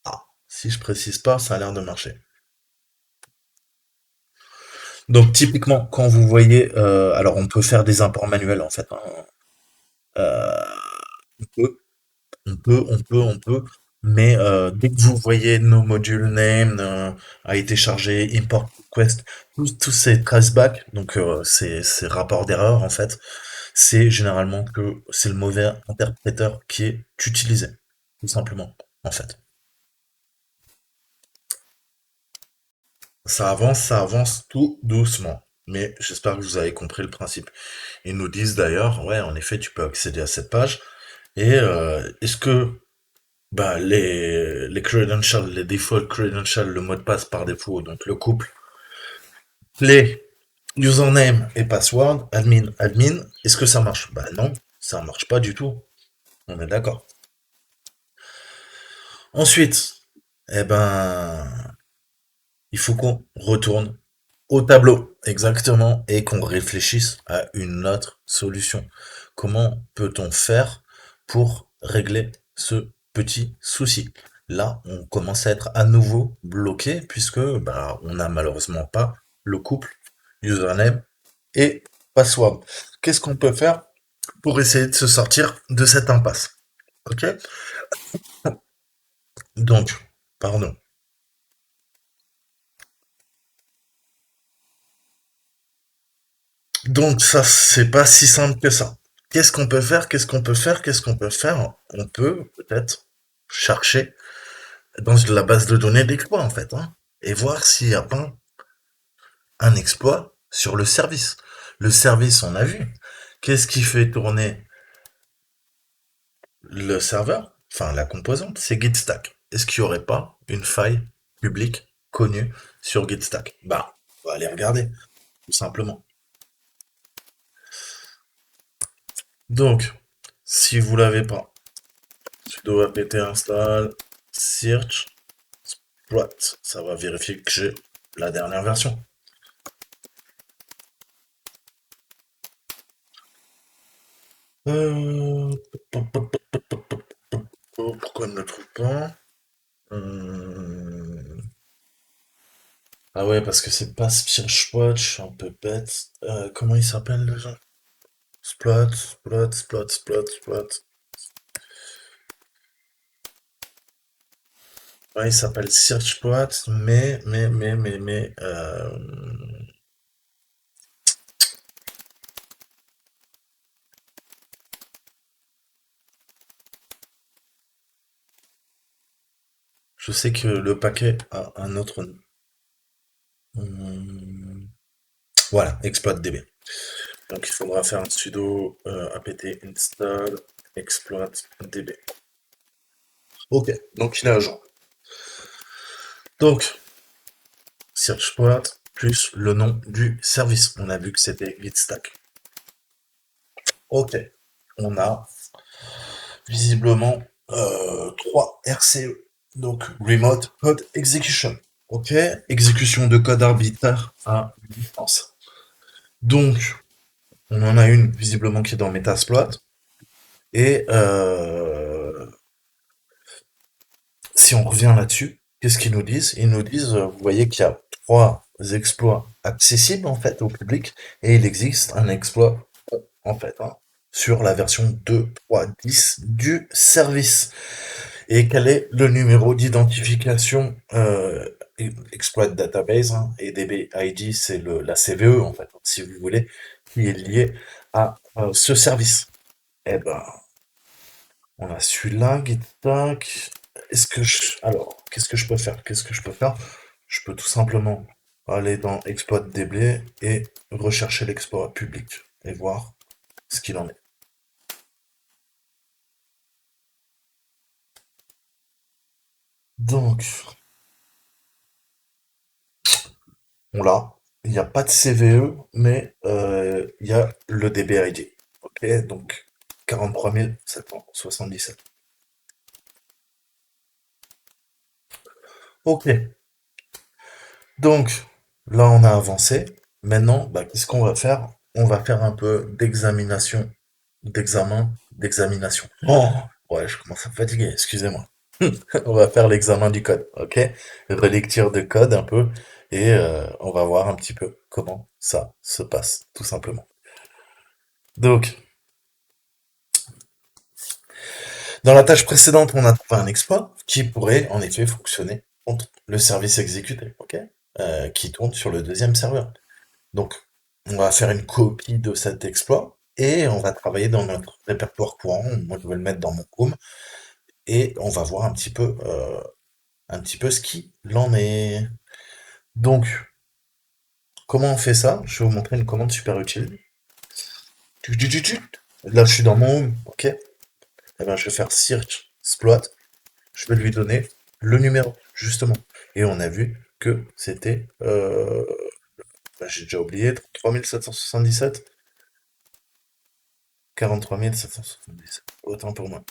ah, si je précise pas, ça a l'air de marcher. Donc typiquement, quand vous voyez, alors on peut faire des imports manuels en fait, hein. On peut, on peut, mais dès que vous voyez no module name a été chargé, import request, tous ces traceback, donc ces rapports d'erreur en fait, c'est généralement que c'est le mauvais interpréteur qui est utilisé, tout simplement, en fait. Ça avance tout doucement. Mais j'espère que vous avez compris le principe. Ils nous disent d'ailleurs, ouais, en effet, tu peux accéder à cette page. Et est-ce que bah, les credentials, les default credentials, le mot de passe par défaut, donc le couple, les username et password, admin, admin, est-ce que ça marche? Bah non, ça marche pas du tout. On est d'accord. Ensuite, eh ben, il faut qu'on retourne au tableau, exactement, et qu'on réfléchisse à une autre solution. Comment peut-on faire pour régler ce petit souci? Là, on commence à être à nouveau bloqué puisque bah, on n'a malheureusement pas le couple username et password. Qu'est-ce qu'on peut faire pour essayer de se sortir de cette impasse? Ok? Donc, pardon. Donc ça, c'est pas si simple que ça. Qu'est-ce qu'on peut faire? Qu'est-ce qu'on peut faire? Qu'est-ce qu'on peut faire? On peut peut-être chercher dans la base de données d'exploit en fait, hein, et voir s'il n'y a pas un exploit sur le service. Le service, on a vu. Qu'est-ce qui fait tourner le serveur? Enfin, la composante, c'est Gitstack. Est-ce qu'il n'y aurait pas une faille publique connue sur Gitstack? Bah, va aller regarder, tout simplement. Donc, si vous l'avez pas, sudo apt install search exploit. Ça va vérifier que j'ai la dernière version. Euh, Pourquoi elle ne le trouve pas? Hum, Ah ouais, parce que c'est pas Watch, je suis un peu bête. Comment il s'appelle déjà? Splot. Ouais, il s'appelle Searchplot, mais, je sais que le paquet a un autre nom. Hum, Voilà, exploitdb. Donc il faudra faire un sudo apt install exploitdb. Ok, donc il est à jour. Donc, searchploit plus le nom du service. On a vu que c'était gitstack. Ok, on a visiblement 3 RCE. Donc, Remote Code Execution. Ok, exécution de code arbitraire à distance. Donc, on en a une visiblement qui est dans Metasploit. Et si on revient là-dessus, qu'est-ce qu'ils nous disent? Ils nous disent, vous voyez qu'il y a 3 exploits accessibles en fait au public, et il existe un exploit en fait sur la version 2.3.10 du service. Et quel est le numéro d'identification exploit database, et DBID, c'est la CVE en fait, si vous voulez, qui est lié à ce service. Eh ben, on a celui-là, Gitac. Alors, qu'est-ce que je peux faire? Qu'est-ce que je peux faire? Je peux tout simplement aller dans exploit DB et rechercher l'exploit public et voir ce qu'il en est. Donc, on l'a. Il n'y a pas de CVE, mais il y a le DBID. Ok, donc 43 777. Ok, donc là on a avancé. Maintenant, bah, qu'est-ce qu'on va faire? On va faire un peu d'examination. Oh, ouais, je commence à me fatiguer, excusez-moi. On va faire l'examen du code, ok? Relecture de code un peu, et on va voir un petit peu comment ça se passe, tout simplement. Donc, dans la tâche précédente, on a trouvé un exploit qui pourrait en effet fonctionner contre le service exécuté, ok? Qui tourne sur le deuxième serveur. Donc, on va faire une copie de cet exploit et on va travailler dans notre répertoire courant. Moi, je vais le mettre dans mon home et on va voir un petit peu ce qu'il en est. Donc, comment on fait ça? Je vais vous montrer une commande super utile. Là, je suis dans mon home, ok? Eh ben, je vais faire search exploit. Je vais lui donner le numéro, justement. Et on a vu que c'était, j'ai déjà oublié, 3777, 43 777. Autant pour moi.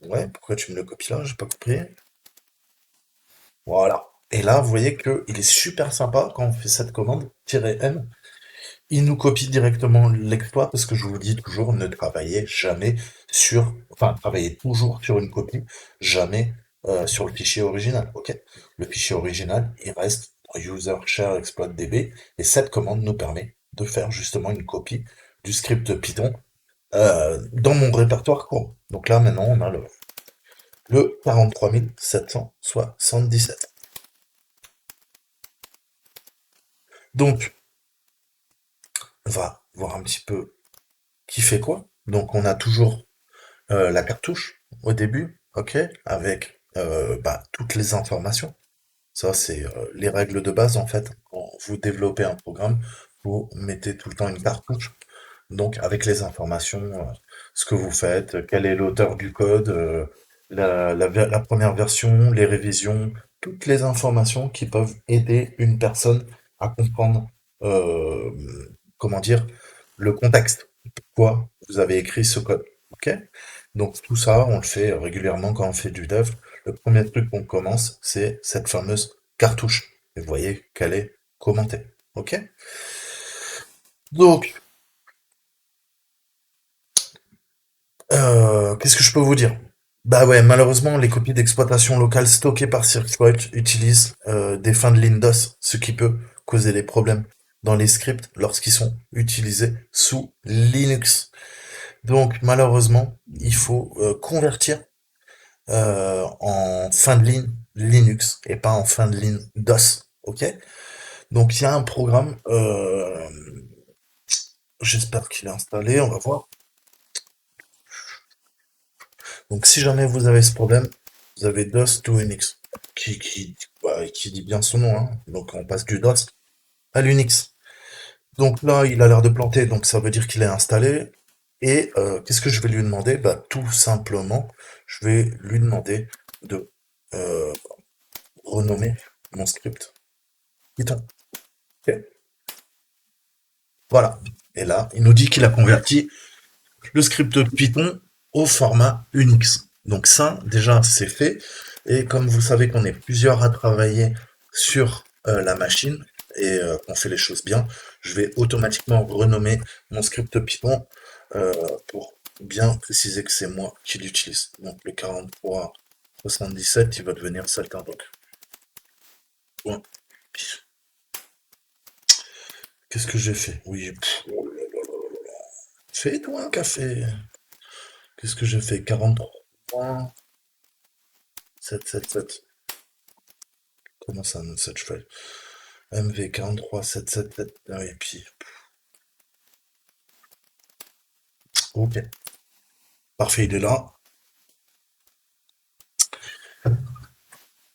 Ouais, pourquoi tu me le copies là? J'ai pas compris. Voilà. Et là, vous voyez que il est super sympa quand on fait cette commande, -m. Il nous copie directement l'exploit parce que je vous dis toujours, ne travaillez jamais enfin, travaillez toujours sur une copie, jamais sur le fichier original, ok? Le fichier original, il reste dans user share exploit db, et cette commande nous permet de faire justement une copie du script Python dans mon répertoire courant. Donc là, maintenant, on a le 43 777. Donc, on va voir un petit peu qui fait quoi. Donc, on a toujours la cartouche au début, ok, avec bah, toutes les informations. Ça, c'est les règles de base, en fait. Quand vous développez un programme, vous mettez tout le temps une cartouche. Donc, avec les informations, ce que vous faites, quel est l'auteur du code, la première version, les révisions, toutes les informations qui peuvent aider une personne à comprendre, euh, comment dire, le contexte. Pourquoi vous avez écrit ce code. OK? Donc tout ça, on le fait régulièrement quand on fait du dev. Le premier truc qu'on commence, c'est cette fameuse cartouche. Et vous voyez qu'elle est commentée. OK? Donc, qu'est-ce que je peux vous dire? Bah ouais, malheureusement, les copies d'exploitation locale stockées par Circuit utilisent des fins de ligne DOS, ce qui peut causer des problèmes dans les scripts lorsqu'ils sont utilisés sous Linux. Donc malheureusement, il faut convertir en fin de ligne Linux et pas en fin de ligne DOS. Ok? Donc il y a un programme, j'espère qu'il est installé, on va voir. Donc si jamais vous avez ce problème, vous avez DOS to Unix, qui dit bien son nom, hein. Donc on passe du DOS à l'Unix. Donc là, il a l'air de planter, donc ça veut dire qu'il est installé. Et qu'est-ce que je vais lui demander? Bah tout simplement, je vais lui demander de euh, renommer mon script Python. Ok. Voilà. Et là, il nous dit qu'il a converti le script Python au format Unix. Donc ça, déjà, c'est fait. Et comme vous savez qu'on est plusieurs à travailler sur la machine et qu'on fait les choses bien, je vais automatiquement renommer mon script Python euh, pour bien préciser que c'est moi qui l'utilise. Donc le 4377, il va devenir Saltimbanque. Point. Qu'est-ce que j'ai fait? Oui, fais-toi un café. Qu'est-ce que j'ai fait? 43 777. Comment ça, cette feuille? MV 43 777. Ah oui, et puis. Ok. Parfait, il est là.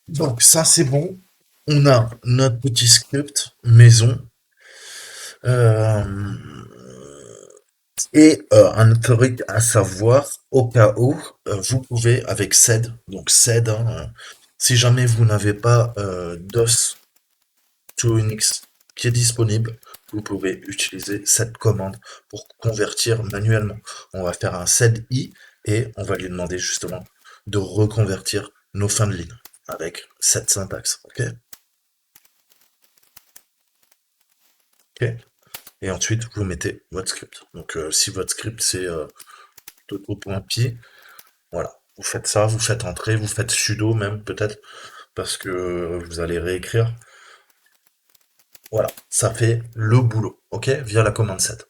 Donc, ça, c'est bon. On a notre petit script maison. Euh, et un truc à savoir, au cas où, vous pouvez, avec SED, donc SED, hein, si jamais vous n'avez pas DOS to Unix qui est disponible, vous pouvez utiliser cette commande pour convertir manuellement. On va faire un sed-i et on va lui demander justement de reconvertir nos fins de ligne avec cette syntaxe. Ok? Ok. Et ensuite, vous mettez votre script. Donc, si votre script c'est toto.py, voilà. Vous faites ça, vous faites entrer, vous faites sudo même peut-être parce que vous allez réécrire. Voilà, ça fait le boulot, ok? Via la commande set.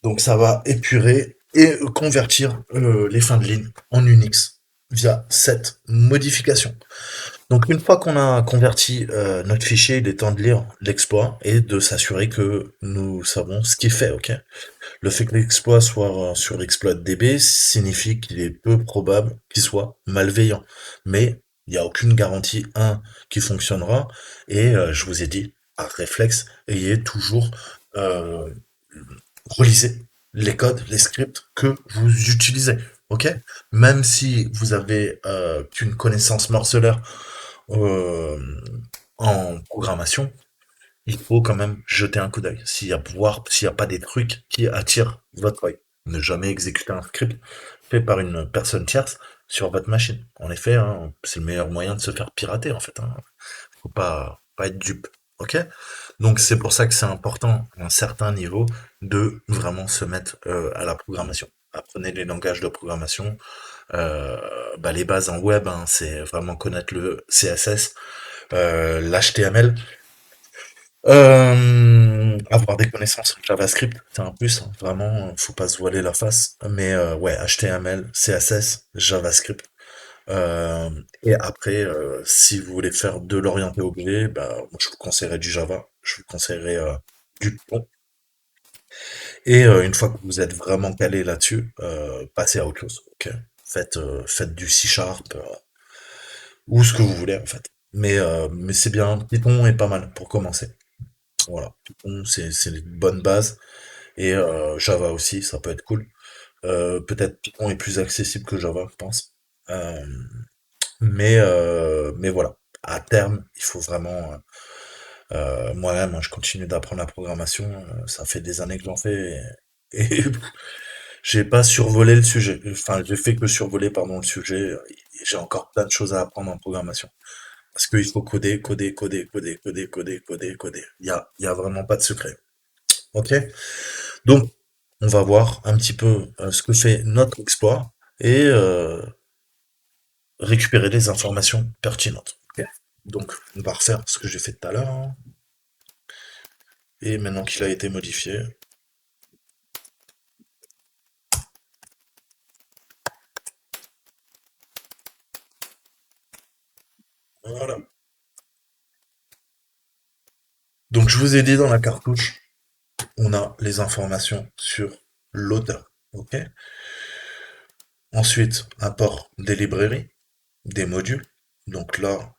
Donc ça va épurer et convertir les fins de ligne en Unix via cette modification. Donc une fois qu'on a converti notre fichier, il est temps de lire l'exploit et de s'assurer que nous savons ce qui est fait, ok? Le fait que l'exploit soit sur l'exploit de DB signifie qu'il est peu probable qu'il soit malveillant. Mais il n'y a aucune garantie, qui fonctionnera. Et je vous ai dit, par réflexe, ayez toujours euh, relisez les codes, les scripts que vous utilisez. Ok? Même si vous avez qu'une connaissance morceleur euh, en programmation, il faut quand même jeter un coup d'œil. S'il y a pas des trucs qui attirent votre œil. Ne jamais exécuter un script fait par une personne tierce sur votre machine. En effet, hein, c'est le meilleur moyen de se faire pirater, en fait, hein. Faut pas être dupe. Ok? Donc c'est pour ça que c'est important à un certain niveau de vraiment se mettre à la programmation. Apprenez les langages de programmation. Bah, les bases en web, hein, c'est vraiment connaître le CSS, l'HTML, avoir des connaissances en JavaScript, c'est un plus, hein, vraiment, faut pas se voiler la face. Mais ouais, HTML, CSS, JavaScript. Euh, et après, si vous voulez faire de l'orienté objet, bah, moi, je vous conseillerais du Java, je vous conseillerais du Python. Et une fois que vous êtes vraiment calé là-dessus, passez à autre chose. Ok. Faites du C Sharp ou ce que vous voulez en fait. Mais c'est bien, Python est pas mal pour commencer. Voilà, Python c'est une bonne base et Java aussi, ça peut être cool. Peut-être Python est plus accessible que Java, je pense. Euh, Mais voilà. À terme, il faut vraiment. Moi-même, hein, je continue d'apprendre la programmation. Ça fait des années que j'en fais. Et j'ai pas survolé le sujet. Enfin, j'ai fait que survoler, pardon, le sujet. Et j'ai encore plein de choses à apprendre en programmation. Parce qu'il faut coder, coder, coder, coder, coder, coder, coder, coder. Il y a vraiment pas de secret. Ok? Donc, on va voir un petit peu ce que fait notre exploit et récupérer des informations pertinentes. Ok. Donc, on va refaire ce que j'ai fait tout à l'heure, hein. Et maintenant qu'il a été modifié, voilà. Donc, je vous ai dit dans la cartouche, on a les informations sur l'auteur. Ok. Ensuite, import des librairies, des modules. Donc là,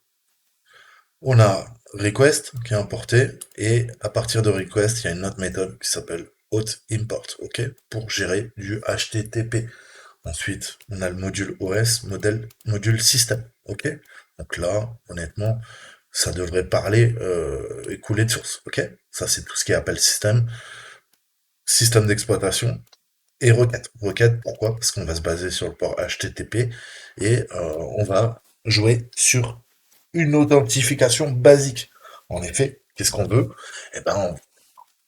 on a request qui est importé et à partir de request, il y a une autre méthode qui s'appelle auth-import, ok, pour gérer du HTTP. Ensuite, on a le module OS, module système, ok. Donc là, honnêtement, ça devrait parler et couler de source, ok. Ça, c'est tout ce qui appelle système, système d'exploitation et requête. Requête, pourquoi? Parce qu'on va se baser sur le port HTTP et on va jouer sur une authentification basique. En effet, qu'est-ce qu'on veut? Eh ben,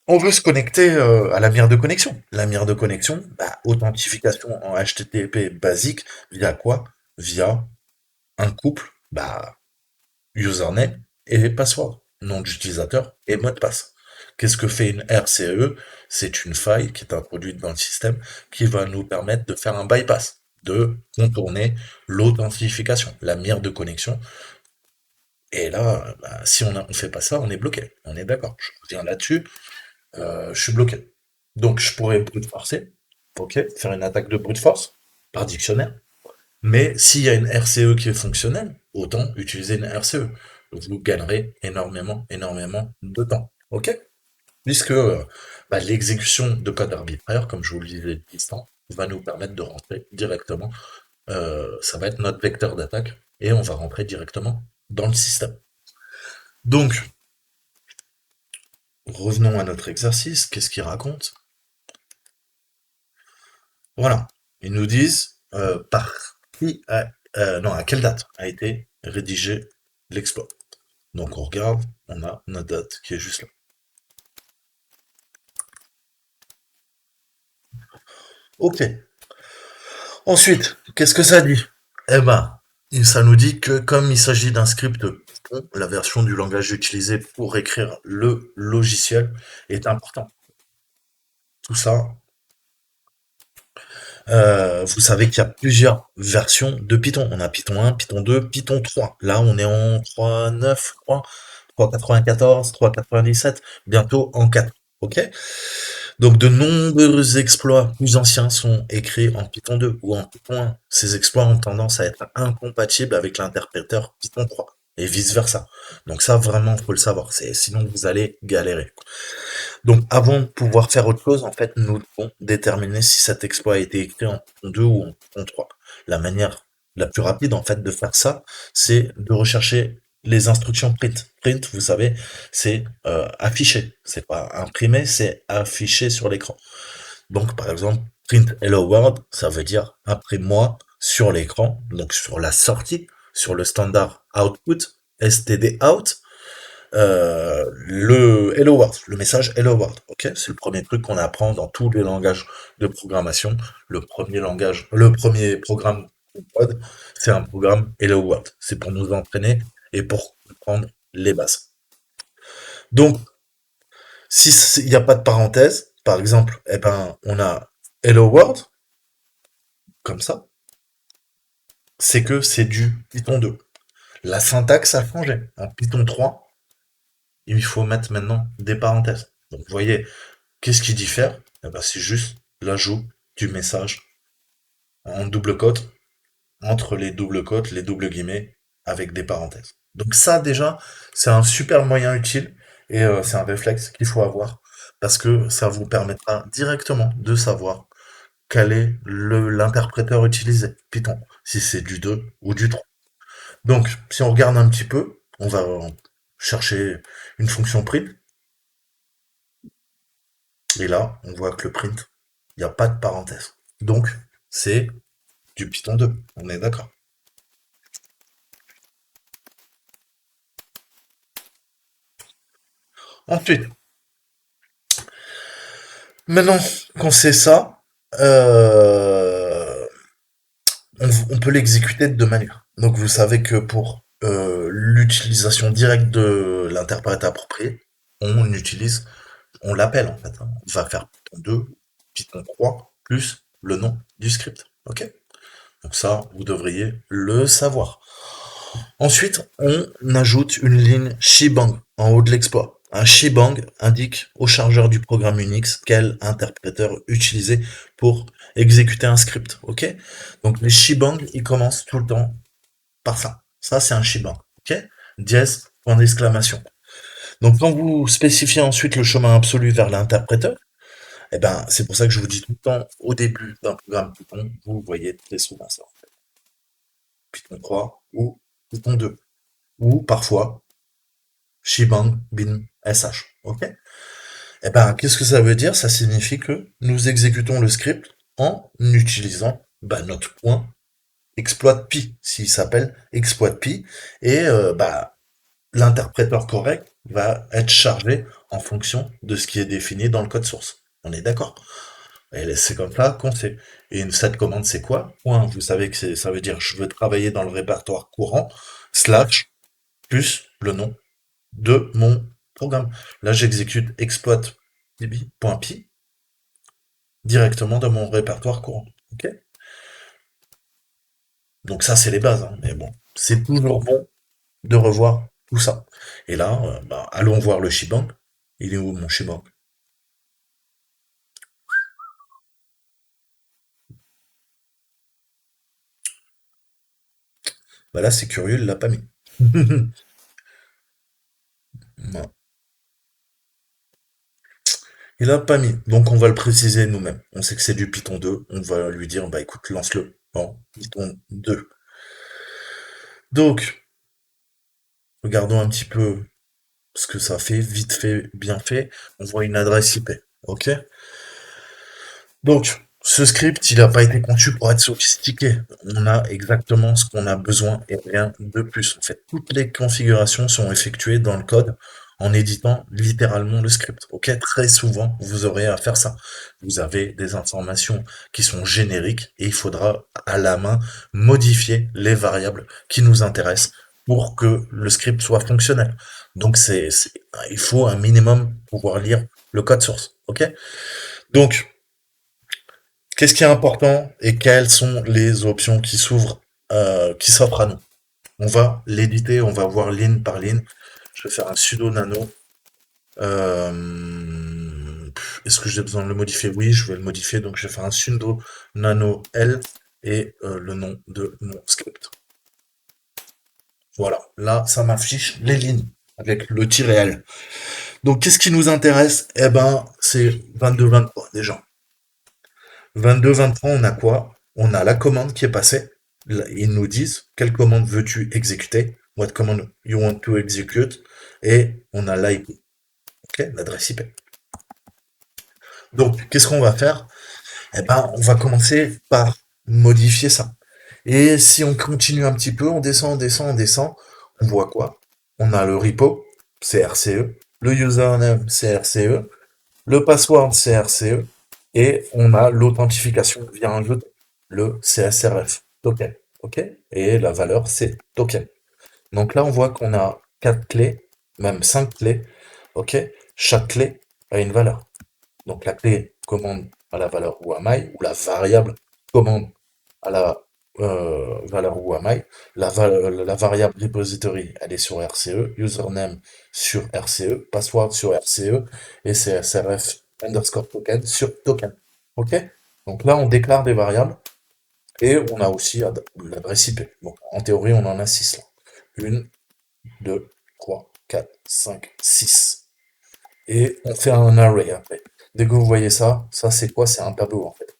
on veut se connecter à la mire de connexion. La mire de connexion, bah, authentification en HTTP basique, via quoi? Via un couple, bah, username et password, nom d'utilisateur et mot de passe. Qu'est-ce que fait une RCE? C'est une faille qui est introduite dans le système qui va nous permettre de faire un bypass, de contourner l'authentification, la mire de connexion. Et là, bah, si on fait pas ça, on est bloqué. On est d'accord. Je reviens là-dessus. Je suis bloqué. Donc je pourrais brute forcer, ok, faire une attaque de brute force par dictionnaire. Mais s'il y a une RCE qui est fonctionnelle, autant utiliser une RCE. Donc vous gagnerez énormément, énormément de temps. Ok? Puisque bah, l'exécution de code arbitraire, comme je vous le disais à l'instant, va nous permettre de rentrer directement. Ça va être notre vecteur d'attaque et on va rentrer directement dans le système. Donc, revenons à notre exercice. Qu'est-ce qu'il raconte? Voilà. Ils nous disent non, à quelle date a été rédigé l'exploit. Donc on regarde, on a notre date qui est juste là. Ok. Ensuite, qu'est-ce que ça dit? Eh ben, ça nous dit que comme il s'agit d'un script Python, la version du langage utilisé pour écrire le logiciel est important. Tout ça, vous savez qu'il y a plusieurs versions de Python. On a Python 1, Python 2, Python 3. Là, on est en 3.9, je crois. 3.94, 3.97, bientôt en 4. Ok? Donc, de nombreux exploits plus anciens sont écrits en Python 2 ou en Python 1. Ces exploits ont tendance à être incompatibles avec l'interpréteur Python 3 et vice-versa. Donc ça, vraiment, faut le savoir. Sinon, vous allez galérer. Donc, avant de pouvoir faire autre chose, en fait, nous devons déterminer si cet exploit a été écrit en Python 2 ou en Python 3. La manière la plus rapide, en fait, de faire ça, c'est de rechercher les instructions print. Print, vous savez, c'est afficher. C'est pas imprimer, c'est afficher sur l'écran. Donc, par exemple, print hello world, ça veut dire imprime-moi sur l'écran, donc sur la sortie, sur le standard output, std out, le Hello World, le message Hello World. Ok, c'est le premier truc qu'on apprend dans tous les langages de programmation. Le premier programme qu'on code, c'est un programme Hello World. C'est pour nous entraîner et pour comprendre les bases. Donc, si il n'y a pas de parenthèse, par exemple, eh ben, on a Hello World, comme ça, c'est que c'est du Python 2. La syntaxe a changé. En Python 3, il faut mettre maintenant des parenthèses. Donc, vous voyez, qu'est-ce qui diffère? Eh ben, c'est juste l'ajout du message en double quote, entre les doubles quotes, les doubles guillemets, avec des parenthèses. Donc ça déjà, c'est un super moyen utile et c'est un réflexe qu'il faut avoir parce que ça vous permettra directement de savoir quel est l'interpréteur utilisé, Python, si c'est du 2 ou du 3. Donc, si on regarde un petit peu, on va chercher une fonction print, et là, on voit que le print, il n'y a pas de parenthèse. Donc, c'est du Python 2, on est d'accord. Ensuite, maintenant qu'on sait ça, euh, on peut l'exécuter de deux manières. Donc vous savez que pour l'utilisation directe de l'interprète approprié, on utilise, on l'appelle en fait, hein. On va faire Python 2, Python 3, plus le nom du script. Ok. Donc ça, vous devriez le savoir. Ensuite, on ajoute une ligne shebang en haut de l'exploit. Un shebang indique au chargeur du programme Unix quel interpréteur utiliser pour exécuter un script. Ok. Donc les shebangs, ils commencent tout le temps par ça. Ça, c'est un shebang. Ok. Dièse, point d'exclamation. Donc quand vous spécifiez ensuite le chemin absolu vers l'interpréteur, eh ben, c'est pour ça que je vous dis tout le temps, au début d'un programme Python, vous voyez très souvent ça. Python 3 ou Python 2. Ou parfois, shebang bin sh. Ok. Eh ben, qu'est-ce que ça veut dire? Ça signifie que nous exécutons le script en utilisant notre point exploit pi, s'il s'appelle exploit pi, et l'interpréteur correct va être chargé en fonction de ce qui est défini dans le code source. On est d'accord? Et c'est comme ça qu'on sait. Et cette commande, c'est quoi? Point. Vous savez que ça veut dire je veux travailler dans le répertoire courant, slash, plus le nom de mon programme. Là, j'exécute exploit.py directement dans mon répertoire courant. Ok. Donc ça, c'est les bases, hein. Mais bon, c'est toujours bon de revoir tout ça. Et là, allons voir le shebang. Il est où mon shebang? Bah là, c'est curieux, il l'a pas mis. Non, il a pas mis. Donc on va le préciser nous-mêmes. On sait que c'est du Python 2. On va lui dire, bah écoute, lance-le en Python 2. Donc, regardons un petit peu ce que ça fait, vite fait, bien fait. On voit une adresse IP. Ok. Donc, ce script, il n'a pas été conçu pour être sophistiqué. On a exactement ce qu'on a besoin et rien de plus. En fait, toutes les configurations sont effectuées dans le code en éditant littéralement le script. Ok, très souvent, vous aurez à faire ça. Vous avez des informations qui sont génériques et il faudra à la main modifier les variables qui nous intéressent pour que le script soit fonctionnel. Donc, il faut un minimum pouvoir lire le code source. Ok? Donc, qu'est-ce qui est important et quelles sont les options qui s'offrent à nous? On va l'éditer, on va voir ligne par ligne. Je vais faire un sudo nano. Est-ce que j'ai besoin de le modifier? Oui, je vais le modifier. Donc je vais faire un sudo nano L et le nom de mon script. Voilà. Là, ça m'affiche les lignes avec le tiret L. Donc qu'est-ce qui nous intéresse? Eh ben, c'est 22-23 déjà. 22-23, on a quoi? On a la commande qui est passée. Ils nous disent quelle commande veux-tu exécuter? What command you want to execute? Et on a l'IP, ok, l'adresse IP. Donc, qu'est-ce qu'on va faire? Eh ben, on va commencer par modifier ça. Et si on continue un petit peu, on descend, on descend, on descend, on voit quoi? On a le repo, c'est RCE, le username, c'est RCE, le password, c'est RCE, et on a l'authentification via un jeu, le CSRF, token. OK? Et la valeur, c'est token. Donc là, on voit qu'on a 4 clés, même 5 clés. OK? Chaque clé a une valeur. Donc la clé commande à la valeur whoami, ou la variable commande à la valeur whoami. La variable repository, elle est sur RCE, username sur RCE, password sur RCE, et CSRF underscore token sur token. OK? Donc là, on déclare des variables, et on a aussi l'adresse IP. Donc en théorie, on en a 6 là. 1, 2, 3, 4, 5, 6. Et on fait un array après. Dès que vous voyez ça, ça c'est quoi? C'est un tableau en fait.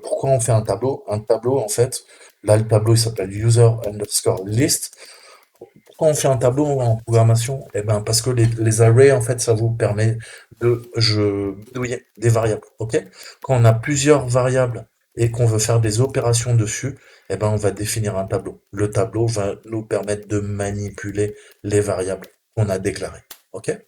Pourquoi on fait un tableau? Un tableau, en fait, Là, le tableau, il s'appelle user underscore list. Pourquoi on fait un tableau en programmation? Eh ben, parce que les arrays, en fait, ça vous permet de bidouiller des variables, ok? Quand on a plusieurs variables et qu'on veut faire des opérations dessus, eh ben, on va définir un tableau. Le tableau va nous permettre de manipuler les variables qu'on a déclarées, ok?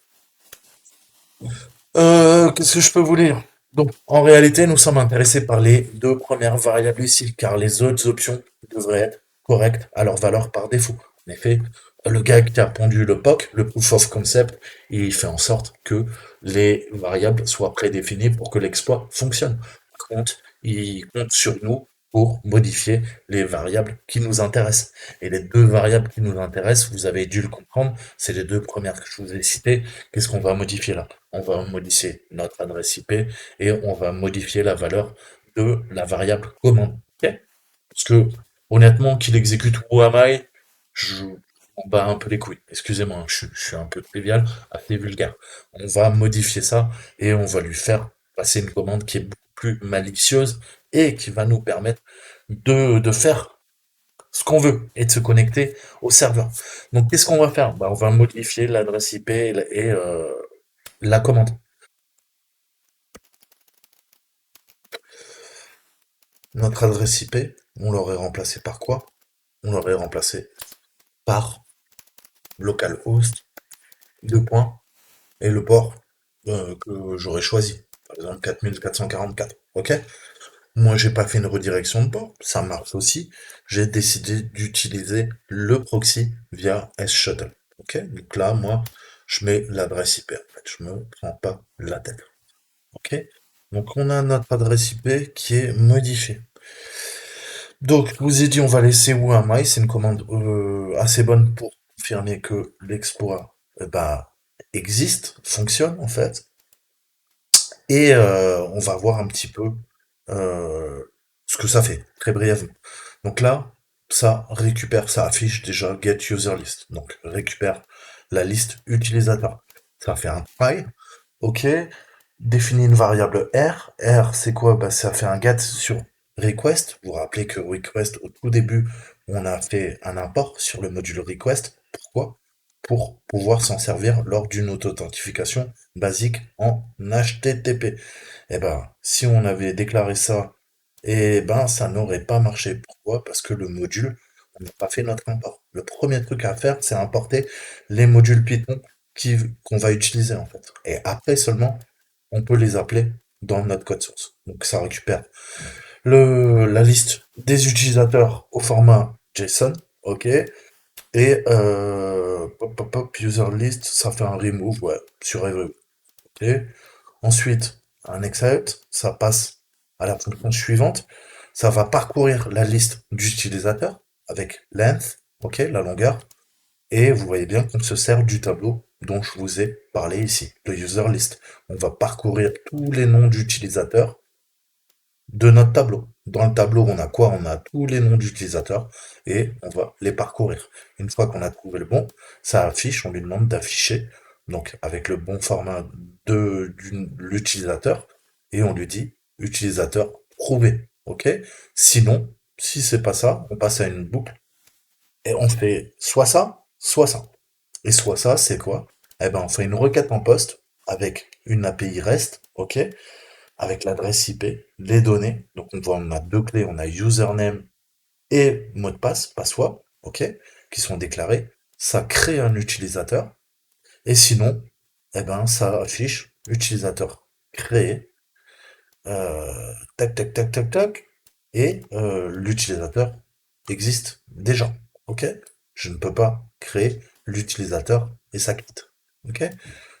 Qu'est-ce que je peux vous dire? Donc, en réalité, nous sommes intéressés par les deux premières variables ici, car les autres options devraient être correctes à leur valeur par défaut. En effet, le gars qui a pondu le POC, le Proof of Concept, il fait en sorte que les variables soient prédéfinies pour que l'exploit fonctionne. Par contre, il compte sur nous pour modifier les variables qui nous intéressent. Et les deux variables qui nous intéressent, vous avez dû le comprendre, c'est les deux premières que je vous ai citées. Qu'est-ce qu'on va modifier là? On va modifier notre adresse IP et on va modifier la valeur de la variable commande. Ok. Parce que, honnêtement, qu'il exécute Whamai, je m'en bats un peu les couilles. Excusez-moi, hein, je suis un peu trivial, assez vulgaire. On va modifier ça et on va lui faire passer une commande qui est beaucoup plus malicieuse et qui va nous permettre de faire ce qu'on veut et de se connecter au serveur. Donc, qu'est-ce qu'on va faire? Bah, on va modifier l'adresse IP et la commande. Notre adresse IP, on l'aurait remplacé par quoi? On l'aurait remplacé par localhost, deux points, et le port que j'aurais choisi. Par exemple, 4444. Ok? Moi, j'ai pas fait une redirection de port. Ça marche aussi. J'ai décidé d'utiliser le proxy via S-Shuttle. Ok? Donc là, moi, je mets l'adresse IP. En fait, je me prends pas la tête. Ok? Donc, on a notre adresse IP qui est modifiée. Donc, je vous ai dit, on va laisser où un mail. C'est une commande assez bonne pour confirmer que l'exploit bah, existe, fonctionne en fait. Et on va voir un petit peu euh, ce que ça fait, très brièvement. Donc là, ça récupère, ça affiche déjà get user list. Donc récupère la liste utilisateur. Ça fait un try. Ok. Définit une variable R. R, c'est quoi? Bah, ça fait un get sur request. Vous vous rappelez que request, au tout début, on a fait un import sur le module request. Pourquoi? Pour pouvoir s'en servir lors d'une auto-authentification basique en HTTP. Eh ben, si on avait déclaré ça, eh ben, ça n'aurait pas marché. Pourquoi? Parce que le module, on n'a pas fait notre import. Le premier truc à faire, c'est importer les modules Python qu'on va utiliser, en fait. Et après seulement, on peut les appeler dans notre code source. Donc, ça récupère la liste des utilisateurs au format JSON, ok? Et user list, ça fait un remove, ouais, sur every. Ok. Ensuite, un exit, ça passe à la fonction suivante. Ça va parcourir la liste d'utilisateurs avec length, ok, la longueur. Et vous voyez bien qu'on se sert du tableau dont je vous ai parlé ici, le user list. On va parcourir tous les noms d'utilisateurs de notre tableau. Dans le tableau, on a quoi? On a tous les noms d'utilisateurs et on va les parcourir. Une fois qu'on a trouvé le bon, ça affiche, on lui demande d'afficher, donc avec le bon format de l'utilisateur, et on lui dit utilisateur prouvé. Ok? Sinon, si c'est pas ça, on passe à une boucle et on fait soit ça, soit ça. Et soit ça, c'est quoi? Eh ben, on fait une requête en poste avec une API REST, ok? Avec l'adresse IP, les données. Donc on a deux clés, on a username et mot de passe, password, ok, qui sont déclarés. Ça crée un utilisateur. Et sinon, eh ben ça affiche utilisateur créé, tac tac tac tac tac, et l'utilisateur existe déjà, ok. Je ne peux pas créer l'utilisateur et ça quitte, ok.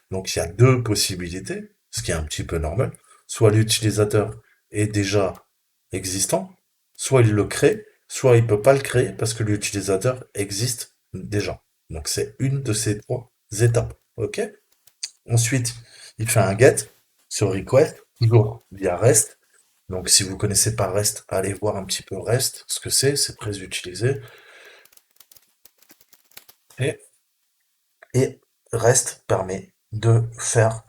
Donc il y a deux possibilités, ce qui est un petit peu normal. Soit l'utilisateur est déjà existant, soit il le crée, soit il peut pas le créer parce que l'utilisateur existe déjà. Donc c'est une de ces trois étapes. Ok? Ensuite, il fait un get sur request, toujours via REST. Donc si vous connaissez pas REST, allez voir un petit peu REST, ce que c'est très utilisé. Et, et REST permet de faire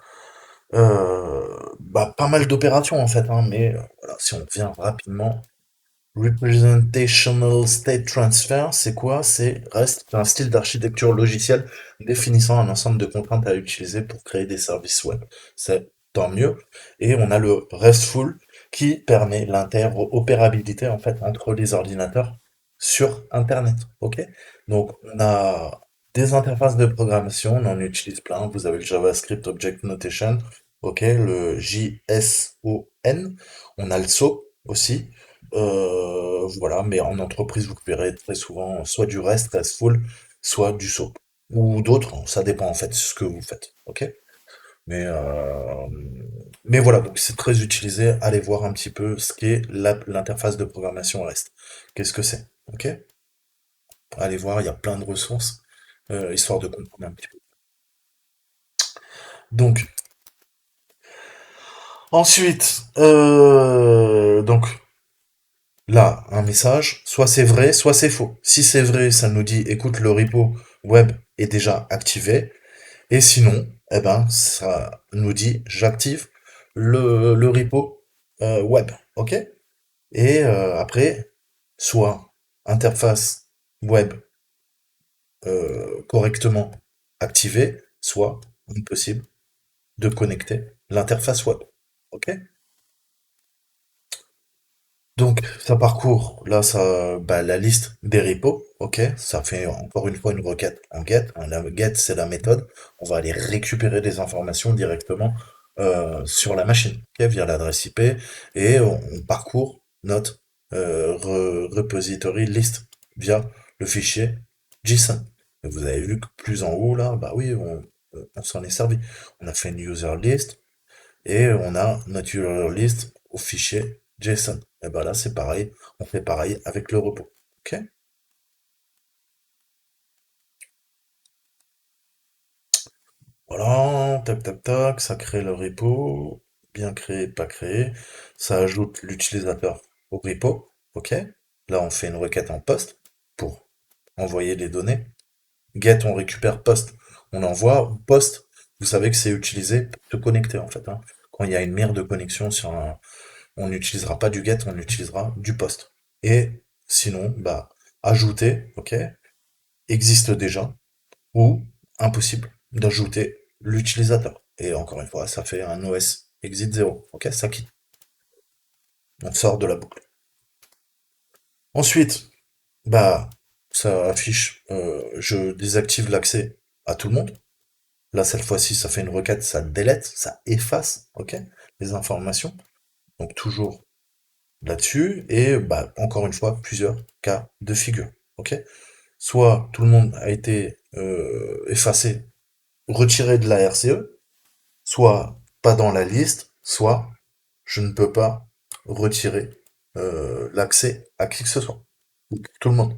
bah, pas mal d'opérations en fait, hein, mais voilà, si on revient rapidement, Representational State Transfer, c'est quoi? C'est REST, un style d'architecture logicielle définissant un ensemble de contraintes à utiliser pour créer des services web. C'est tant mieux. Et on a le RESTful qui permet l'interopérabilité en fait entre les ordinateurs sur Internet. Ok? Donc on a des interfaces de programmation, on en utilise plein. Vous avez le JavaScript Object Notation, ok, le JSON, on a le SO aussi. Voilà, mais en entreprise, vous verrez très souvent soit du RESTful, soit du SOAP. Ou d'autres, ça dépend en fait de ce que vous faites. Ok? Mais, euh, mais voilà, donc c'est très utilisé. Allez voir un petit peu ce qu'est l'interface de programmation REST. Qu'est-ce que c'est? Ok? Allez voir, il y a plein de ressources, histoire de comprendre un petit peu. Donc, ensuite, donc là, un message, soit c'est vrai, soit c'est faux. Si c'est vrai, ça nous dit, écoute, le repo web est déjà activé. Et sinon, eh ben, ça nous dit, j'active le repo web. OK? Et après, soit interface web correctement activée, soit impossible de connecter l'interface web. OK? Donc, ça parcourt, là, ça, bah, la liste des repos, ok, ça fait encore une fois une requête en get. La get, c'est la méthode. On va aller récupérer des informations directement sur la machine, ok, via l'adresse IP, et on parcourt notre repository list via le fichier JSON. Et vous avez vu que plus en haut, là, bah oui, on s'en est servi. On a fait une user list, et on a notre URL list au fichier JSON. Et ben là, c'est pareil. On fait pareil avec le repos. OK? Voilà, tac, tac, tac, ça crée le repo. Bien créé, pas créé. Ça ajoute l'utilisateur au repo. OK? Là, on fait une requête en post pour envoyer les données. Get, on récupère post. On envoie post. Vous savez que c'est utilisé pour se connecter, en fait, hein. Quand il y a une mire de connexion sur un, on n'utilisera pas du get, on utilisera du post. Et sinon, bah, ajouter, ok, existe déjà, ou impossible d'ajouter l'utilisateur. Et encore une fois, ça fait un OS exit 0. Ok, ça quitte. On sort de la boucle. Ensuite, bah, ça affiche, je désactive l'accès à tout le monde. Là, cette fois-ci, ça fait une requête, ça délète, ça efface, ok, les informations. Donc toujours là-dessus, et bah, encore une fois, plusieurs cas de figure. Ok? Soit tout le monde a été effacé, retiré de la RCE, soit pas dans la liste, soit je ne peux pas retirer l'accès à qui que ce soit. Tout le monde.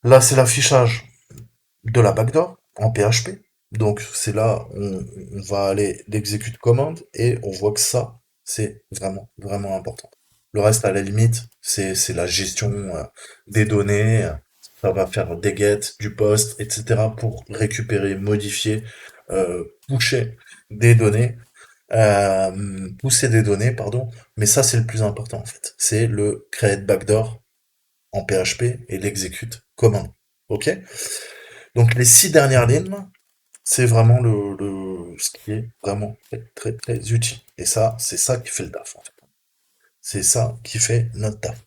Là, c'est l'affichage de la backdoor en PHP. Donc c'est là on va aller l'execute commande et on voit que ça, c'est vraiment, vraiment important. Le reste, à la limite, c'est la gestion des données. Ça va faire des get, du post, etc. pour récupérer, modifier, pusher des données, pousser des données, pardon. Mais ça, c'est le plus important en fait. C'est le create backdoor en PHP et l'execute commande. Ok? Donc les 6 dernières lignes, c'est vraiment ce qui est vraiment très, très, très utile. Et ça, c'est ça qui fait le taf, en fait. C'est ça qui fait notre taf.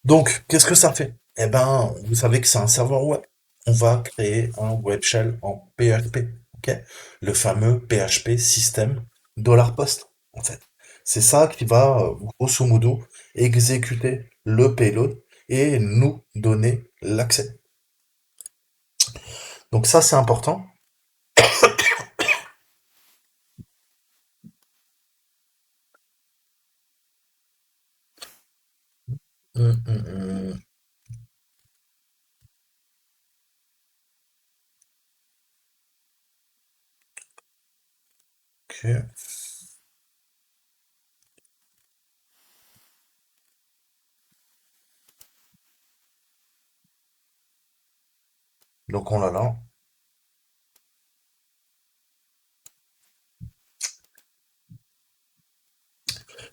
Donc, qu'est-ce que ça fait? Eh ben, vous savez que c'est un serveur web. On va créer un web shell en PHP, ok? Le fameux PHP système $post, en fait. C'est ça qui va, grosso modo, exécuter le payload et nous donner l'accès. Donc ça, c'est important. Hum, hum, hum. Ok. Donc on l'a là.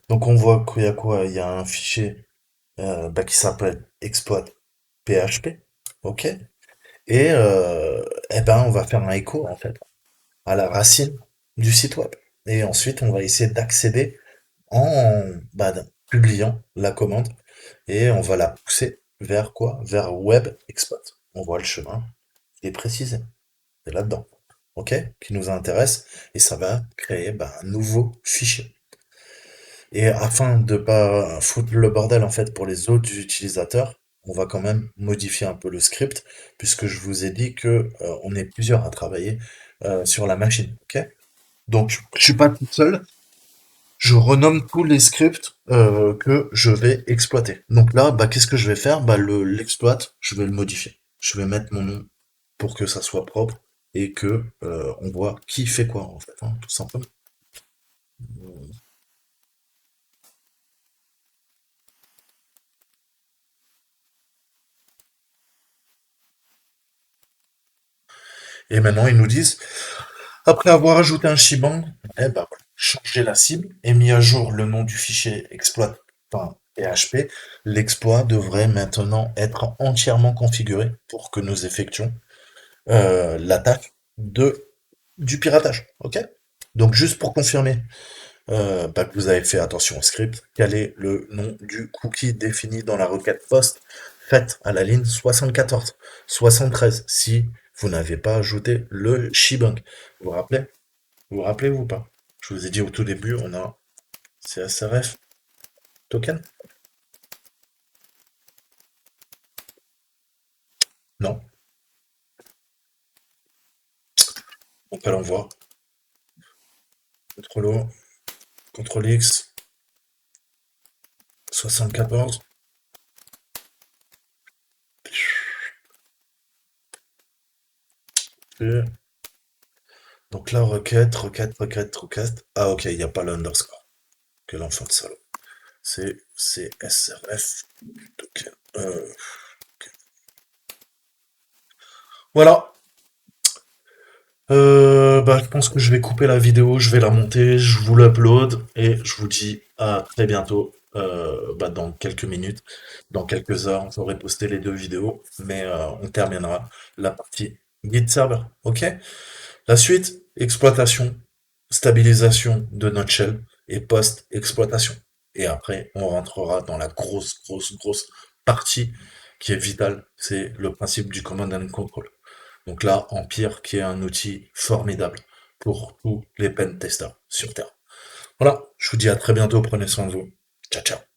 Donc on voit qu'il y a quoi? Il y a un fichier. qui s'appelle exploit PHP, ok? Et eh ben, on va faire un écho en fait à la racine du site web. Et ensuite, on va essayer d'accéder en publiant la commande et on va la pousser vers quoi? Vers web exploit. On voit le chemin, il est précisé, c'est là-dedans, ok? Qui nous intéresse et ça va créer un nouveau fichier. Et afin de pas foutre le bordel en fait pour les autres utilisateurs, on va quand même modifier un peu le script puisque je vous ai dit que on est plusieurs à travailler sur la machine, ok? Donc je suis pas tout seul, je renomme tous les scripts que je vais exploiter. Donc là, qu'est-ce que je vais faire? L'exploit, je vais le modifier. Je vais mettre mon nom pour que ça soit propre et que on voit qui fait quoi en fait, hein, tout simplement. Et maintenant, ils nous disent, après avoir ajouté un shebang, voilà, changé la cible et mis à jour le nom du fichier exploit.php, l'exploit devrait maintenant être entièrement configuré pour que nous effectuions l'attaque du piratage. Ok? Donc juste pour confirmer que vous avez fait attention au script, quel est le nom du cookie défini dans la requête post faite à la ligne 74, 73, si vous n'avez pas ajouté le shebang. Vous vous rappelez? Vous vous rappelez ou pas? Je vous ai dit au tout début, on a CSRF token? Non. Donc à l'envoi. CTRL O, CTRL X, 74. Et donc là, requête. Ah ok, il n'y a pas l'underscore. Quel enfant de salaud. C'est CSRF token. Voilà. Je pense que je vais couper la vidéo, je vais la monter, je vous l'upload et je vous dis à très bientôt. Dans quelques minutes, dans quelques heures, on aurait posté les deux vidéos, mais on terminera la partie guide serveur. Ok? La suite, exploitation, stabilisation de notre shell et post-exploitation. Et après, on rentrera dans la grosse partie qui est vitale, c'est le principe du command and control. Donc là, Empire qui est un outil formidable pour tous les pen testers sur Terre. Voilà, je vous dis à très bientôt, prenez soin de vous. Ciao ciao.